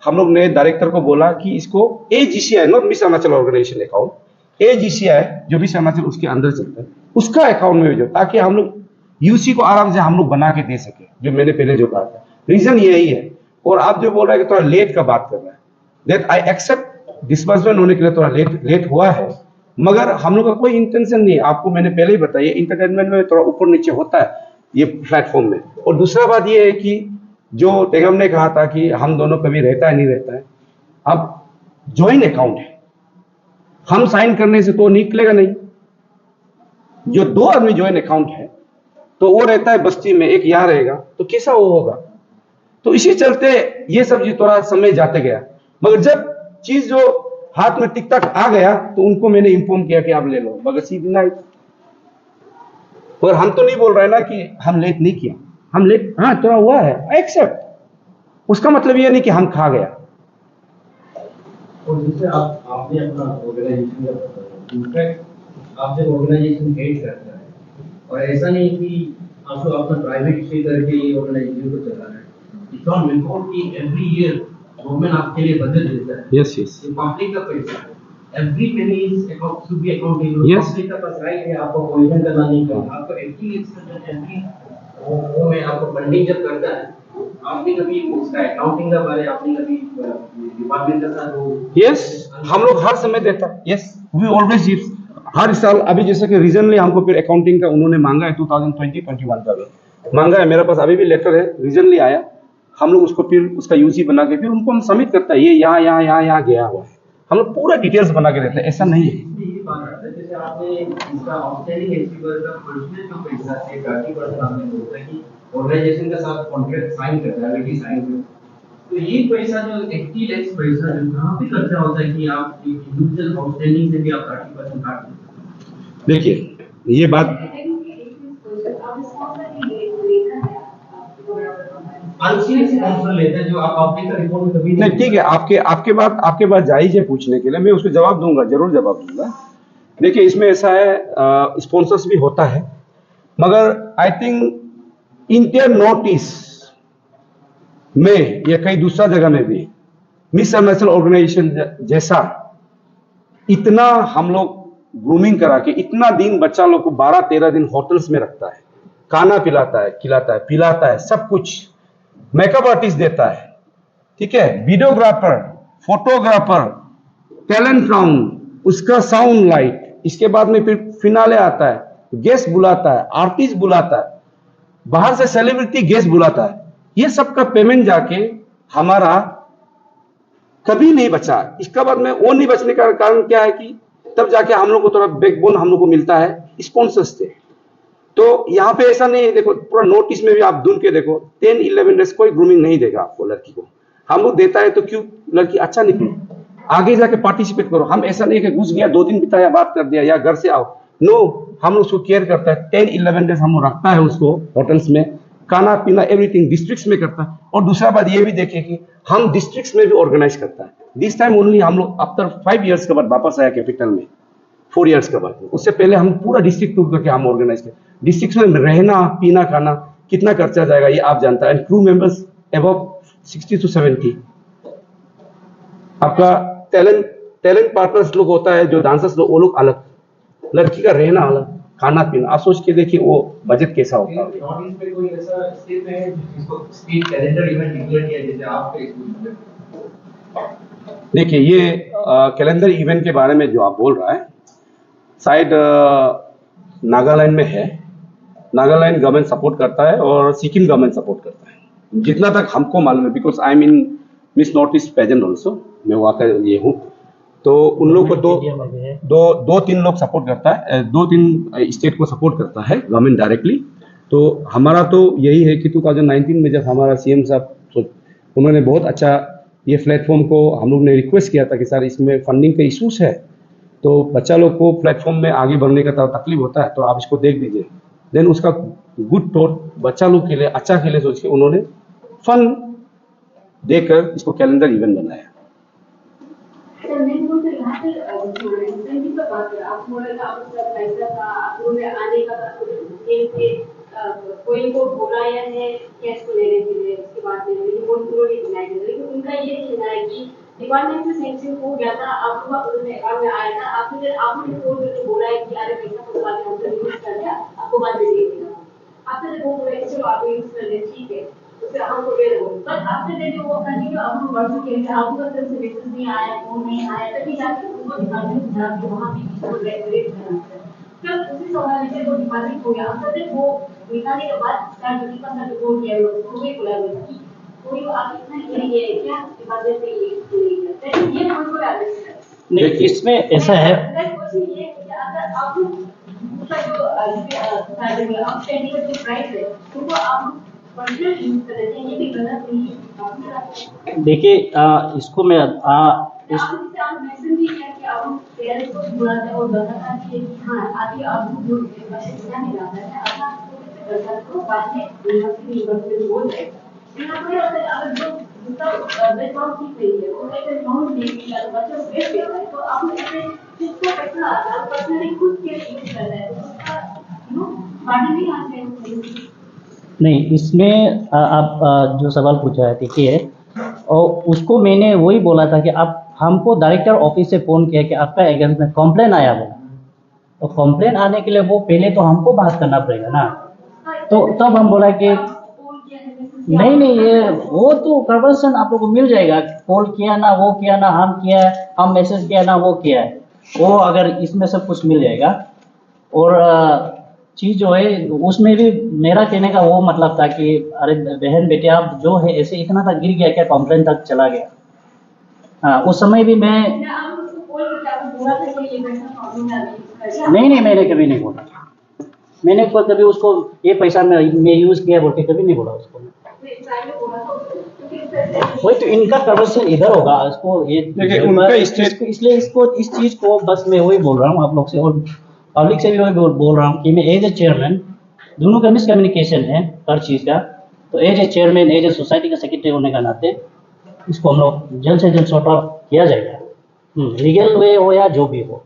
हम लोग ने डायरेक्टर को बोला कि इसको AGCI, not Miss Arunachal organization account, AGCI जो मिस अरुणाचल उसके अंदर चलता है उसका अकाउंट में भेजो, ताकि हम लोग यूसी को आराम से हम लोग बना के दे सके, जो मैंने पहले जो कहा था। रीजन यही है। और आप जो बोल रहे हैं कि थोड़ा लेट का बात कर रहा है, दैट आई एक्सेप्ट डिस्बर्समेंट होने के लिए थोड़ा लेट हुआ है, मगर हम लोग का कोई इंटेंशन नहीं है। आपको मैंने पहले ही बताया, इंटरटेनमेंट में थोड़ा ऊपर नीचे होता है ये प्लेटफॉर्म में। और दूसरा बात ये है कि जो तेगम ने कहा था कि हम दोनों कभी रहता है नहीं रहता है, अब ज्वाइंट अकाउंट है, हम साइन करने से तो निकलेगा नहीं। जो 2 आदमी ज्वाइंट अकाउंट है तो वो रहता है बस्ती में, एक यहाँ रहेगा, तो कैसा वो होगा। तो इसी चलते ये सब जी थोड़ा समय जाते गया, मगर जब चीज जो हाथ में टिक तक आ गया तो उनको मैंने इंफॉर्म किया कि आप ले लो, मगर सीधी ना। और हम तो नहीं बोल रहे ना कि हम लेट नहीं किया, हम लेट हाँ थोड़ा हुआ है, आई एक्सेप्ट। उसका मतलब ये नहीं कि हम खा गया। और दूसरा आपने अपना ऑर्गेनाइजेशन का इनफैक्ट आप जब ऑर्गेनाइजेशन हेड करता है, और ऐसा नहीं कि आपको अपना प्राइवेट से करके ये ऑर्गेनाइजेशन को चलाना है, इट्स ऑन रिकॉर्ड कि एवरी ईयर गवर्नमेंट आपके लिए बजट देता है। यस यस, ये पब्लिक का पैसा है, every penny is account to be accountable. Yes. Public का पास राइट है आपको प्रोविजन करना नहीं करना, आपको एवरी एक्सपेंस एवरी वो में आपको फंडिंग जब करता है, आपने कभी उसका अकाउंटिंग का बारे आपने कभी डिपार्टमेंट का साथ वो यस, हम लोग हर समय देता है। यस, वी ऑलवेज गिव हर साल। अभी जैसे कि रीजनली हमको फिर अकाउंटिंग का उन्होंने मांगा है, 2020-21 का भी मांगा है। मेरे पास अभी भी लेटर है, रीजनली आया। हम लोग उसको फिर उसका यूसी बना के फिर उनको हम सबमिट करता है, ये यहाँ गया हुआ है। हम लोग पूरा डिटेल्स बना के देते हैं, ऐसा नहीं है। ये बात आता है जैसे आपने इसका आउटस्टैंडिंग एचसीवर का पर्सनल जो पैसा है 30% आपने बोला कि ऑर्गेनाइजेशन के साथ कॉन्ट्रैक्ट साइन करता है, ऑलरेडी साइन किया, तो ये पैसा जो 80 लाख पैसा जो कहाँ पे खर्चा होता है कि आप इंडिविजुअल आउटस्टैंडिंग से भी आप 30% काट देते? देखिए ये बात अनसीरियस स्पॉन्सर लेता है जो आप पब्लिक का रिपोर्ट में कभी नहीं, ठीक है, आपके बात जायज है पूछने के लिए, मैं उसको जवाब दूंगा, जरूर जवाब दूंगा। देखिए इसमें ऐसा है, स्पॉन्सर्स भी होता है, मगर I think Indian north east में या कई दूसरा जगह में भी मिस अरुणाचल ऑर्गेनाइजेशन जैसा इतना हम लोग ग्रूमिंग करा के इतना दिन बच्चा लोग को 12-13 दिन होटल्स में रखता है, खाना पिलाता है, खिलाता है, पिलाता है, सब कुछ मेकअप आर्टिस्ट देता है, ठीक है, वीडियोग्राफर, फोटोग्राफर, टैलेंट राउंड, उसका साउंड लाइट, इसके बाद में फिर फिनाले आता है, गेस्ट बुलाता है, आर्टिस्ट बुलाता है, बाहर से सेलिब्रिटी गेस्ट बुलाता है, ये सब का पेमेंट जाके हमारा कभी नहीं बचा। इसका बाद में वो नहीं बचने का कारण क्या है कि तब जाके हम लोग को थोड़ा बैकबोन हम लोग को मिलता है, स्पॉन्सर्स थे। तो यहाँ पे ऐसा नहीं है, देखो पूरा नोटिस में भी आप ढूंढ के देखो 10-11 डेज कोई ग्रूमिंग नहीं देगा आपको लड़की को। हम लोग देता है तो क्यों लड़की अच्छा निकले, आगे जाके पार्टिसिपेट करो। हम ऐसा नहीं कि घुस गया 2 दिन बिताया बात कर दिया या घर से आओ, नो, हम लोग उसको केयर करता है। 10-11 डेज हम लोग रखता है उसको होटल्स में, खाना पीना एवरीथिंग डिस्ट्रिक्ट्स में करता है। और दूसरा बात ये भी देखिए कि हम डिस्ट्रिक्ट्स में भी ऑर्गेनाइज करता है। दिस टाइम ओनली हम लोग आफ्टर 5 इयर्स के बाद वापस आया कैपिटल में, 4 इयर्स के बाद। उससे पहले हम पूरा डिस्ट्रिक्ट टूर करके हम ऑर्गेनाइज करते। डिस्ट्रिक्ट में रहना पीना खाना कितना खर्चा जाएगा ये आप जानता है। Crew members above 60 to 70। आपका टैलेंट पार्टनर्स लोग होता है, जो डांसर्स लोग, वो लोग अलग, लड़की का रहना अलग, खाना पीना। आप सोच के देखिए वो बजट कैसा होता है। नॉर्थ ईस्ट में कोई ऐसा स्टेट है जिसको स्टेट कैलेंडर इवेंट डिक्लेयर किया जैसे आपके स्कूल में? देखिए ये कैलेंडर इवेंट के बारे में जो आप बोल रहा है, शायद नागालैंड में है। नागालैंड गवर्नमेंट सपोर्ट करता है और सिक्किम गवर्नमेंट सपोर्ट करता है, जितना तक हमको मालूम है, because I am in Miss North East pageant also, मैं वहाँ का ये हूँ। तो उन लोग को इंडिया में भी है। दो तीन लोग सपोर्ट करता है, 2-3 स्टेट को सपोर्ट करता है गवर्नमेंट डायरेक्टली। तो हमारा तो यही है कि 2019 में जब हमारा सीएम साहब उन्होंने बहुत अच्छा ये प्लेटफॉर्म को हम लोग ने रिक्वेस्ट किया था कि सर इसमें फंडिंग का इशूज़ है, तो बच्चा लोग को प्लेटफॉर्म में आगे बढ़ने का तकलीफ होता है, तो आप इसको देख लीजिए। देन उसका गुड थॉट बच्चा लोग के लिए अच्छा के लिए सोच के उन्होंने फंड देकर इसको कैलेंडर इवेंट बनाया। सर मैं बोल रही यहाँ पे इंसेंटिव का बात है, आप बोल रहे आप उसका पैसा था, आप बोल रहे आने का कोई को बुलाया है कैश को लेने के लिए, उसके बाद में लेकिन वो पूरा नहीं बनाया गया, लेकिन उनका ये कहना है कि डिपार्टमेंट से सैंक्शन हो गया था, आपको अकाउंट में आया था, आपने फोन करके बोला है कि अरे पैसा को बाद में हमसे यूज कर लिया, आपको बाद में दे देगा। आपसे वो बोले कि चलो आप यूज कर ले, ठीक है, तो फिर हमको दे दो, बट आपसे दे वो कंटिन्यू आपको वर्षों के लिए आपको तरफ से मैसेज नहीं आया, फोन नहीं आया, तभी जाके उनको डिपार्टमेंट जाके वहाँ भी इसको रेगुलेट करना है। फिर उसी सवाल से वो डिपार्टमेंट हो गया, आपसे वो निकालने के बाद स्टार्ट का बोल किया वो भी बोला कि कोई आप इतना ये क्या डिपार्टमेंट से ये हमको नहीं, इसमें ऐसा है, ये अगर आप उसका जो आउटस्टैंडिंग का जो प्राइस है उनको आप पर्सनल यूज कर रहे हैं, ये भी गलत नहीं है। देखिए इसको मैं आप मैसेज भी किया कि आप पेरेंट्स को बुलाते और बताता कि हाँ आगे आपको जो क्या नहीं जाता है, आप बच्चा को बाद में यूनिवर्सिटी बोल रहे हैं, यहाँ पर अगर जो उसका बैकग्राउंड ठीक नहीं है और ऐसे नॉन नहीं है बच्चा वेस्ट कर रहा है, तो आप ऐसे जिसको पैसा आता है पर्सनली खुद के यूज कर रहे हैं, तो उसका बाकी नहीं आते हैं। नहीं, इसमें आप जो सवाल पूछा है देखिए, और उसको मैंने वही बोला था कि आप हमको डायरेक्टर ऑफिस से फ़ोन किया कि आपका अगेंस्ट में कंप्लेन आया बोला, तो कंप्लेन आने के लिए वो पहले तो हमको बात करना पड़ेगा ना, तो तब हम बोला कि नहीं ये वो तो प्रवर्सन आप लोग को मिल जाएगा, कॉल किया ना वो किया ना हम किया है, हम मैसेज किया ना वो किया है, वो अगर इसमें सब कुछ मिल जाएगा। और चीज़ जो है उसमें भी मेरा कहने का वो मतलब था कि अरे बहन बेटे आप जो है ऐसे इतना तक गिर गया क्या, कंप्लेन तक चला गया। हाँ, उस समय भी मैं नहीं मैंने कभी नहीं बोला, मैंने कभी उसको ये पैसा मैं यूज़ किया बोल के कभी नहीं बोला उसको। वही तो इनका प्रदर्शन इधर होगा, इसको ये इसलिए इसको इस चीज़ को बस मैं वही बोल रहा हूँ आप लोग से और पब्लिक से भी वही बोल रहा हूँ कि मैं एज ए चेयरमैन, दोनों का मिसकम्युनिकेशन है हर चीज़ का, तो as a chairman as a society का सेक्रेटरी होने का नाते इसको हम लोग जल्द से जल्द सॉर्ट आउट किया जाएगा, लीगल वे हो या जो भी हो।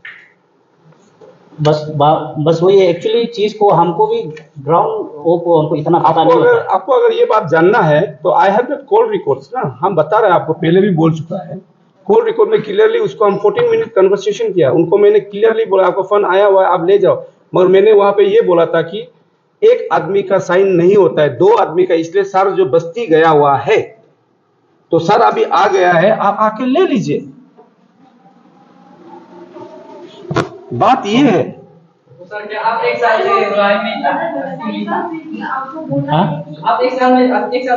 बस वही एक्चुअली चीज़ को हमको भी ग्राउंड को हमको इतना पता नहीं होता है। आपको अगर ये बात जानना है तो I have the call records ना, हम बता रहे हैं आपको, पहले भी बोल चुका है, कॉल रिकॉर्ड में क्लियरली उसको हम 14 मिनट कन्वर्सेशन किया, उनको मैंने क्लियरली बोला आपको फंड आया हुआ है आप ले जाओ, मगर मैंने वहां पे ये बोला था कि एक आदमी का साइन नहीं होता है, 2 आदमी का, इसलिए सर जो बस्ती गया हुआ है तो सर अभी आ गया है, आप आके ले लीजिए, बात ये है। सर क्या आप एक साल से राय में था, आप एक साल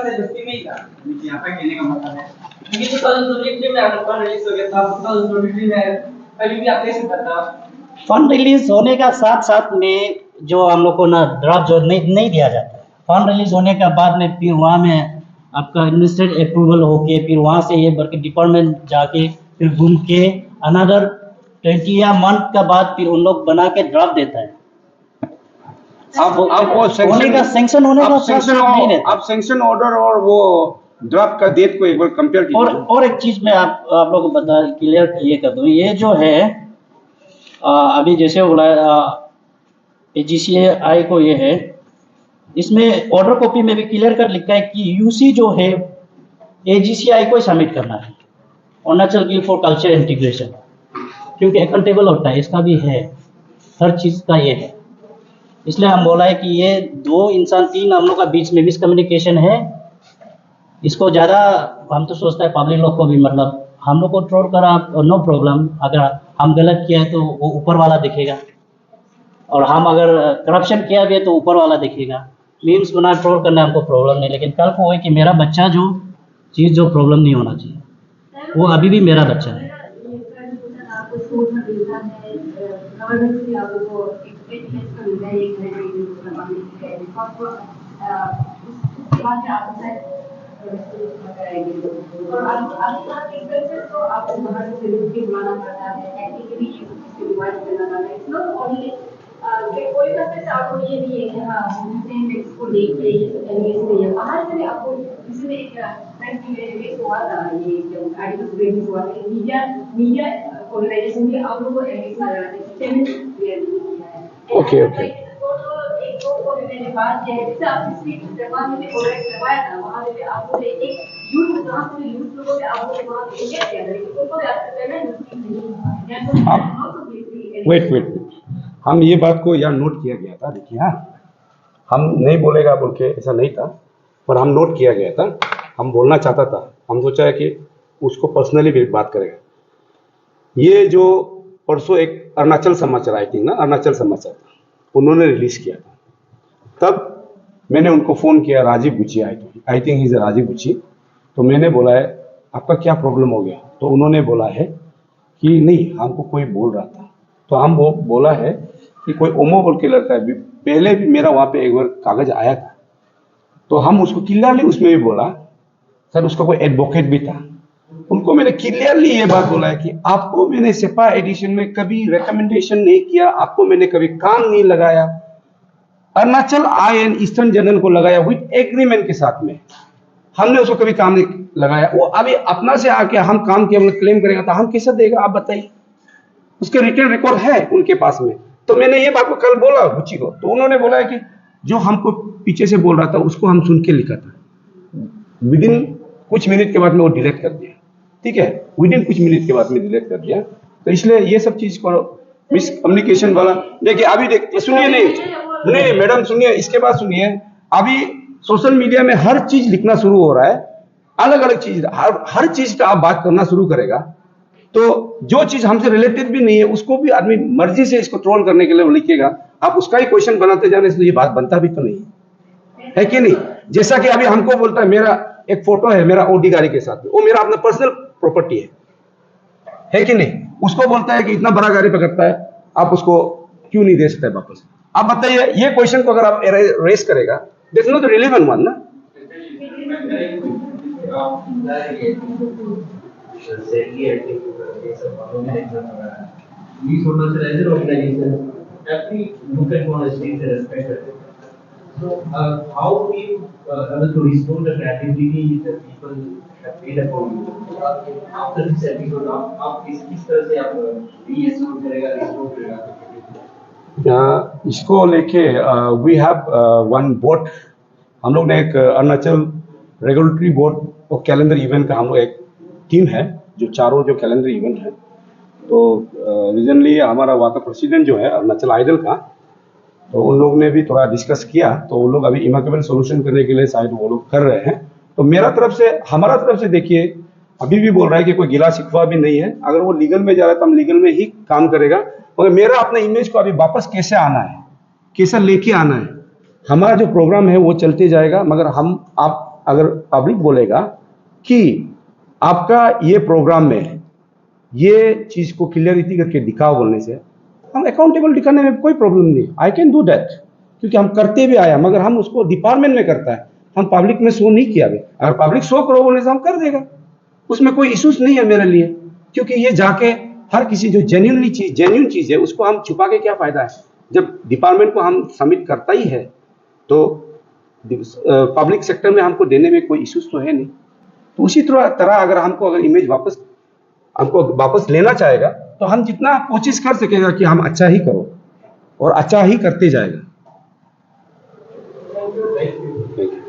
से बस्ती में ही था, यहाँ पे कहने का मतलब है क्योंकि 2023 में आपका फंड रिलीज हो गया था, 2023 में कभी भी आप कैसे करता फंड रिलीज होने का साथ साथ में जो हम लोग को ना ड्राफ्ट जो नहीं दिया जाता, फंड रिलीज होने के बाद में फिर वहाँ में आपका एडमिनिस्ट्रेटिव अप्रूवल होके फिर वहाँ से ये वर्क डिपार्टमेंट जाके फिर घूम के अनदर 20 या मंथ का बाद फिर उन लोग बना के ड्राफ्ट देता है। आप वो सैंक्शन होने का नहीं रहता। आप सैंक्शन ऑर्डर और वो ड्राफ्ट का डेट को एक बार कंपेयर कीजिए। और एक चीज मैं आप लोगों को बता क्लियर ये कर दूं, ये जो है अभी जैसे बोला AGCI को ये है, इसमें ऑर्डर कॉपी में भी क्लियर कर लिखा है कि यूसी जो है AGCI को सबमिट करना है, Arunachal guild for culture integration, क्योंकि अकाउंटेबल होता है, इसका भी है, हर चीज़ का ये है। इसलिए हम बोला है कि ये 2 इंसान 3 हम लोग का बीच में मिसकम्युनिकेशन है, इसको ज़्यादा हम तो सोचता है पब्लिक लोग को भी मतलब हम लोग को ट्रोल करा नो प्रॉब्लम, अगर हम गलत किया है तो वो ऊपर वाला देखेगा, और हम अगर करप्शन किया भी है तो ऊपर वाला देखेगा। मीम्स बना ट्रोल करना हमको प्रॉब्लम नहीं, लेकिन कल को है कि मेरा बच्चा जो चीज़ जो प्रॉब्लम नहीं होना चाहिए, वो अभी भी मेरा बच्चा है। मिलता है गवर्नमेंट से आप लोगों को एक्सपीरियंस का मिलता है एक नए आपको उसके बाद आप और आप तो आपको बाहर से भी बुलाना पड़ता है टेक्निकली डिवाइड करना पड़ता है इट्स नॉट ओनली कोई पर्पस आपको ये नहीं है कि हाँ सेम इसको देखिए ये नहीं है बाहर से भी आपको इसमें एक फ्रेंड में हुआ था ये जब आर्टिकल रिलीज हुआ था मीडिया ऑर्गेनाइजेशन भी आप लोगों को एंगेज कर रहा है पेमेंट ओके ओके एक दो मैंने बात किया है जैसे आप पिछली जगह में प्रोडक्ट करवाया था वहाँ पे आपको एक यूथ जहाँ से यूथ लोगों ने आपको वहाँ पे इंडिया किया था लेकिन उनको पेमेंट वेट हम ये बात को यहाँ नोट किया गया था। देखिए हाँ, हम नहीं बोलेगा बोल के ऐसा नहीं था, पर हम नोट किया गया था। हम बोलना चाहता था, हम सोचा है कि उसको पर्सनली भी बात करेगा। ये जो परसों एक अरुणाचल समाचार आई थी ना, अरुणाचल समाचार उन्होंने रिलीज किया था, तब मैंने उनको फ़ोन किया। Rajiv Guchi I think he is Rajiv Guchi. तो मैंने बोला है आपका क्या प्रॉब्लम हो गया, तो उन्होंने बोला है कि नहीं हमको कोई बोल रहा था। तो हम वो बोला है कि कोई ओमो बोल के लड़का है, पहले भी मेरा वहाँ पे एक बार कागज आया था, तो हम उसको क्लियरली उसमें भी बोला सर उसका कोई एडवोकेट भी था। उनको मैंने क्लियरली ये बात बोला है कि आपको मैंने सेपा एडिशन में कभी रिकमेंडेशन नहीं किया, आपको मैंने कभी काम नहीं लगाया। अरुणाचल आयन ईस्टर्न जनरल को लगाया विद एग्रीमेंट के साथ में, हमने उसको कभी काम नहीं लगाया। वो अभी अपना से आके हम काम केवल क्लेम करेगा तो हम कैसे देगा आप बताइए, उसके रिटर्न रिकॉर्ड है उनके पास में। तो मैंने ये बात को कल बोला गुची को, तो उन्होंने बोला है कि जो हमको पीछे से बोल रहा था उसको हम सुन के लिखा था, विद इन कुछ मिनट के बाद में वो डिलीट कर दिया। ठीक है, विद इन कुछ मिनट के बाद में डिलीट कर दिया। तो इसलिए ये सब चीज को मिसकम्युनिकेशन वाला देखिए। अभी देखिए सुनिए, नहीं मैडम सुनिए, इसके बाद सुनिए। अभी सोशल मीडिया में हर चीज लिखना शुरू हो रहा है, अलग अलग चीज, हर चीज का आप बात करना शुरू करेगा, तो जो चीज हमसे रिलेटेड भी नहीं है उसको भी आदमी मर्जी से इसको ट्रोल करने के लिए लिखेगा। आप उसका ही क्वेश्चन बनाते जाने से ये बात बनता भी तो नहीं है कि नहीं। जैसा कि अभी हमको बोलता है मेरा एक फोटो है मेरा ओडी गाड़ी के साथ में, वो मेरा अपना पर्सनल प्रॉपर्टी है कि नहीं। उसको बोलता है कि इतना बड़ा गाड़ी पकड़ता है, आप उसको क्यों नहीं दे सकते वापस। आप बताइए, ये क्वेश्चन को अगर आप रेस करेगा, that's not the relevant one ना। We so much as an organization, every look at one is taken and respected. So, how do you to restore the credibility that people have made upon you? After this episode, आप किस तरह से आप restore करेगा? इसको लेके we have one board. हम लोग ने एक अरुणाचल रेगुलेटरी बोर्ड और कैलेंडर इवेंट का हम लोग एक टीम है जो चारों जो कैलेंडर इवेंट है। तो रीजनली हमारा वहाँ का प्रेसिडेंट जो है अरुणाचल आइडल का, तो उन लोग ने भी थोड़ा डिस्कस किया, तो वो लोग अभी इमेकेबल सोल्यूशन करने के लिए शायद वो लोग कर रहे हैं। तो हमारा तरफ से देखिए, अभी भी बोल रहा है कि कोई गिला शिकवा भी नहीं है। अगर वो लीगल में जा रहा है तो हम लीगल में ही काम करेगा, मगर मेरा अपने इमेज को अभी वापस कैसे आना है, कैसे लेके आना है, हमारा जो प्रोग्राम है वो चलते जाएगा। मगर आप अगर पब्लिक बोलेगा कि आपका ये प्रोग्राम में ये चीज को क्लियरिटी करके दिखाओ बोलने से, हम अकाउंटेबल दिखाने में कोई प्रॉब्लम नहीं, आई कैन डू दैट, क्योंकि हम करते भी आया। मगर हम उसको डिपार्टमेंट में करता है, हम पब्लिक में शो नहीं किया। अगर पब्लिक शो करो बोलने से हम कर देगा, उसमें कोई इश्यूज नहीं है मेरे लिए, क्योंकि ये जाके हर किसी जो जेन्युइन चीज है उसको हम छुपा के क्या फायदा है। जब डिपार्टमेंट को हम सबमिट करता ही है तो पब्लिक सेक्टर में हमको देने में कोई इश्यूज तो है नहीं। तो उसी तरह अगर इमेज वापस लेना चाहेगा तो हम जितना कोशिश कर सकेगा कि हम अच्छा ही करो और अच्छा ही करते जाएगा। Thank you.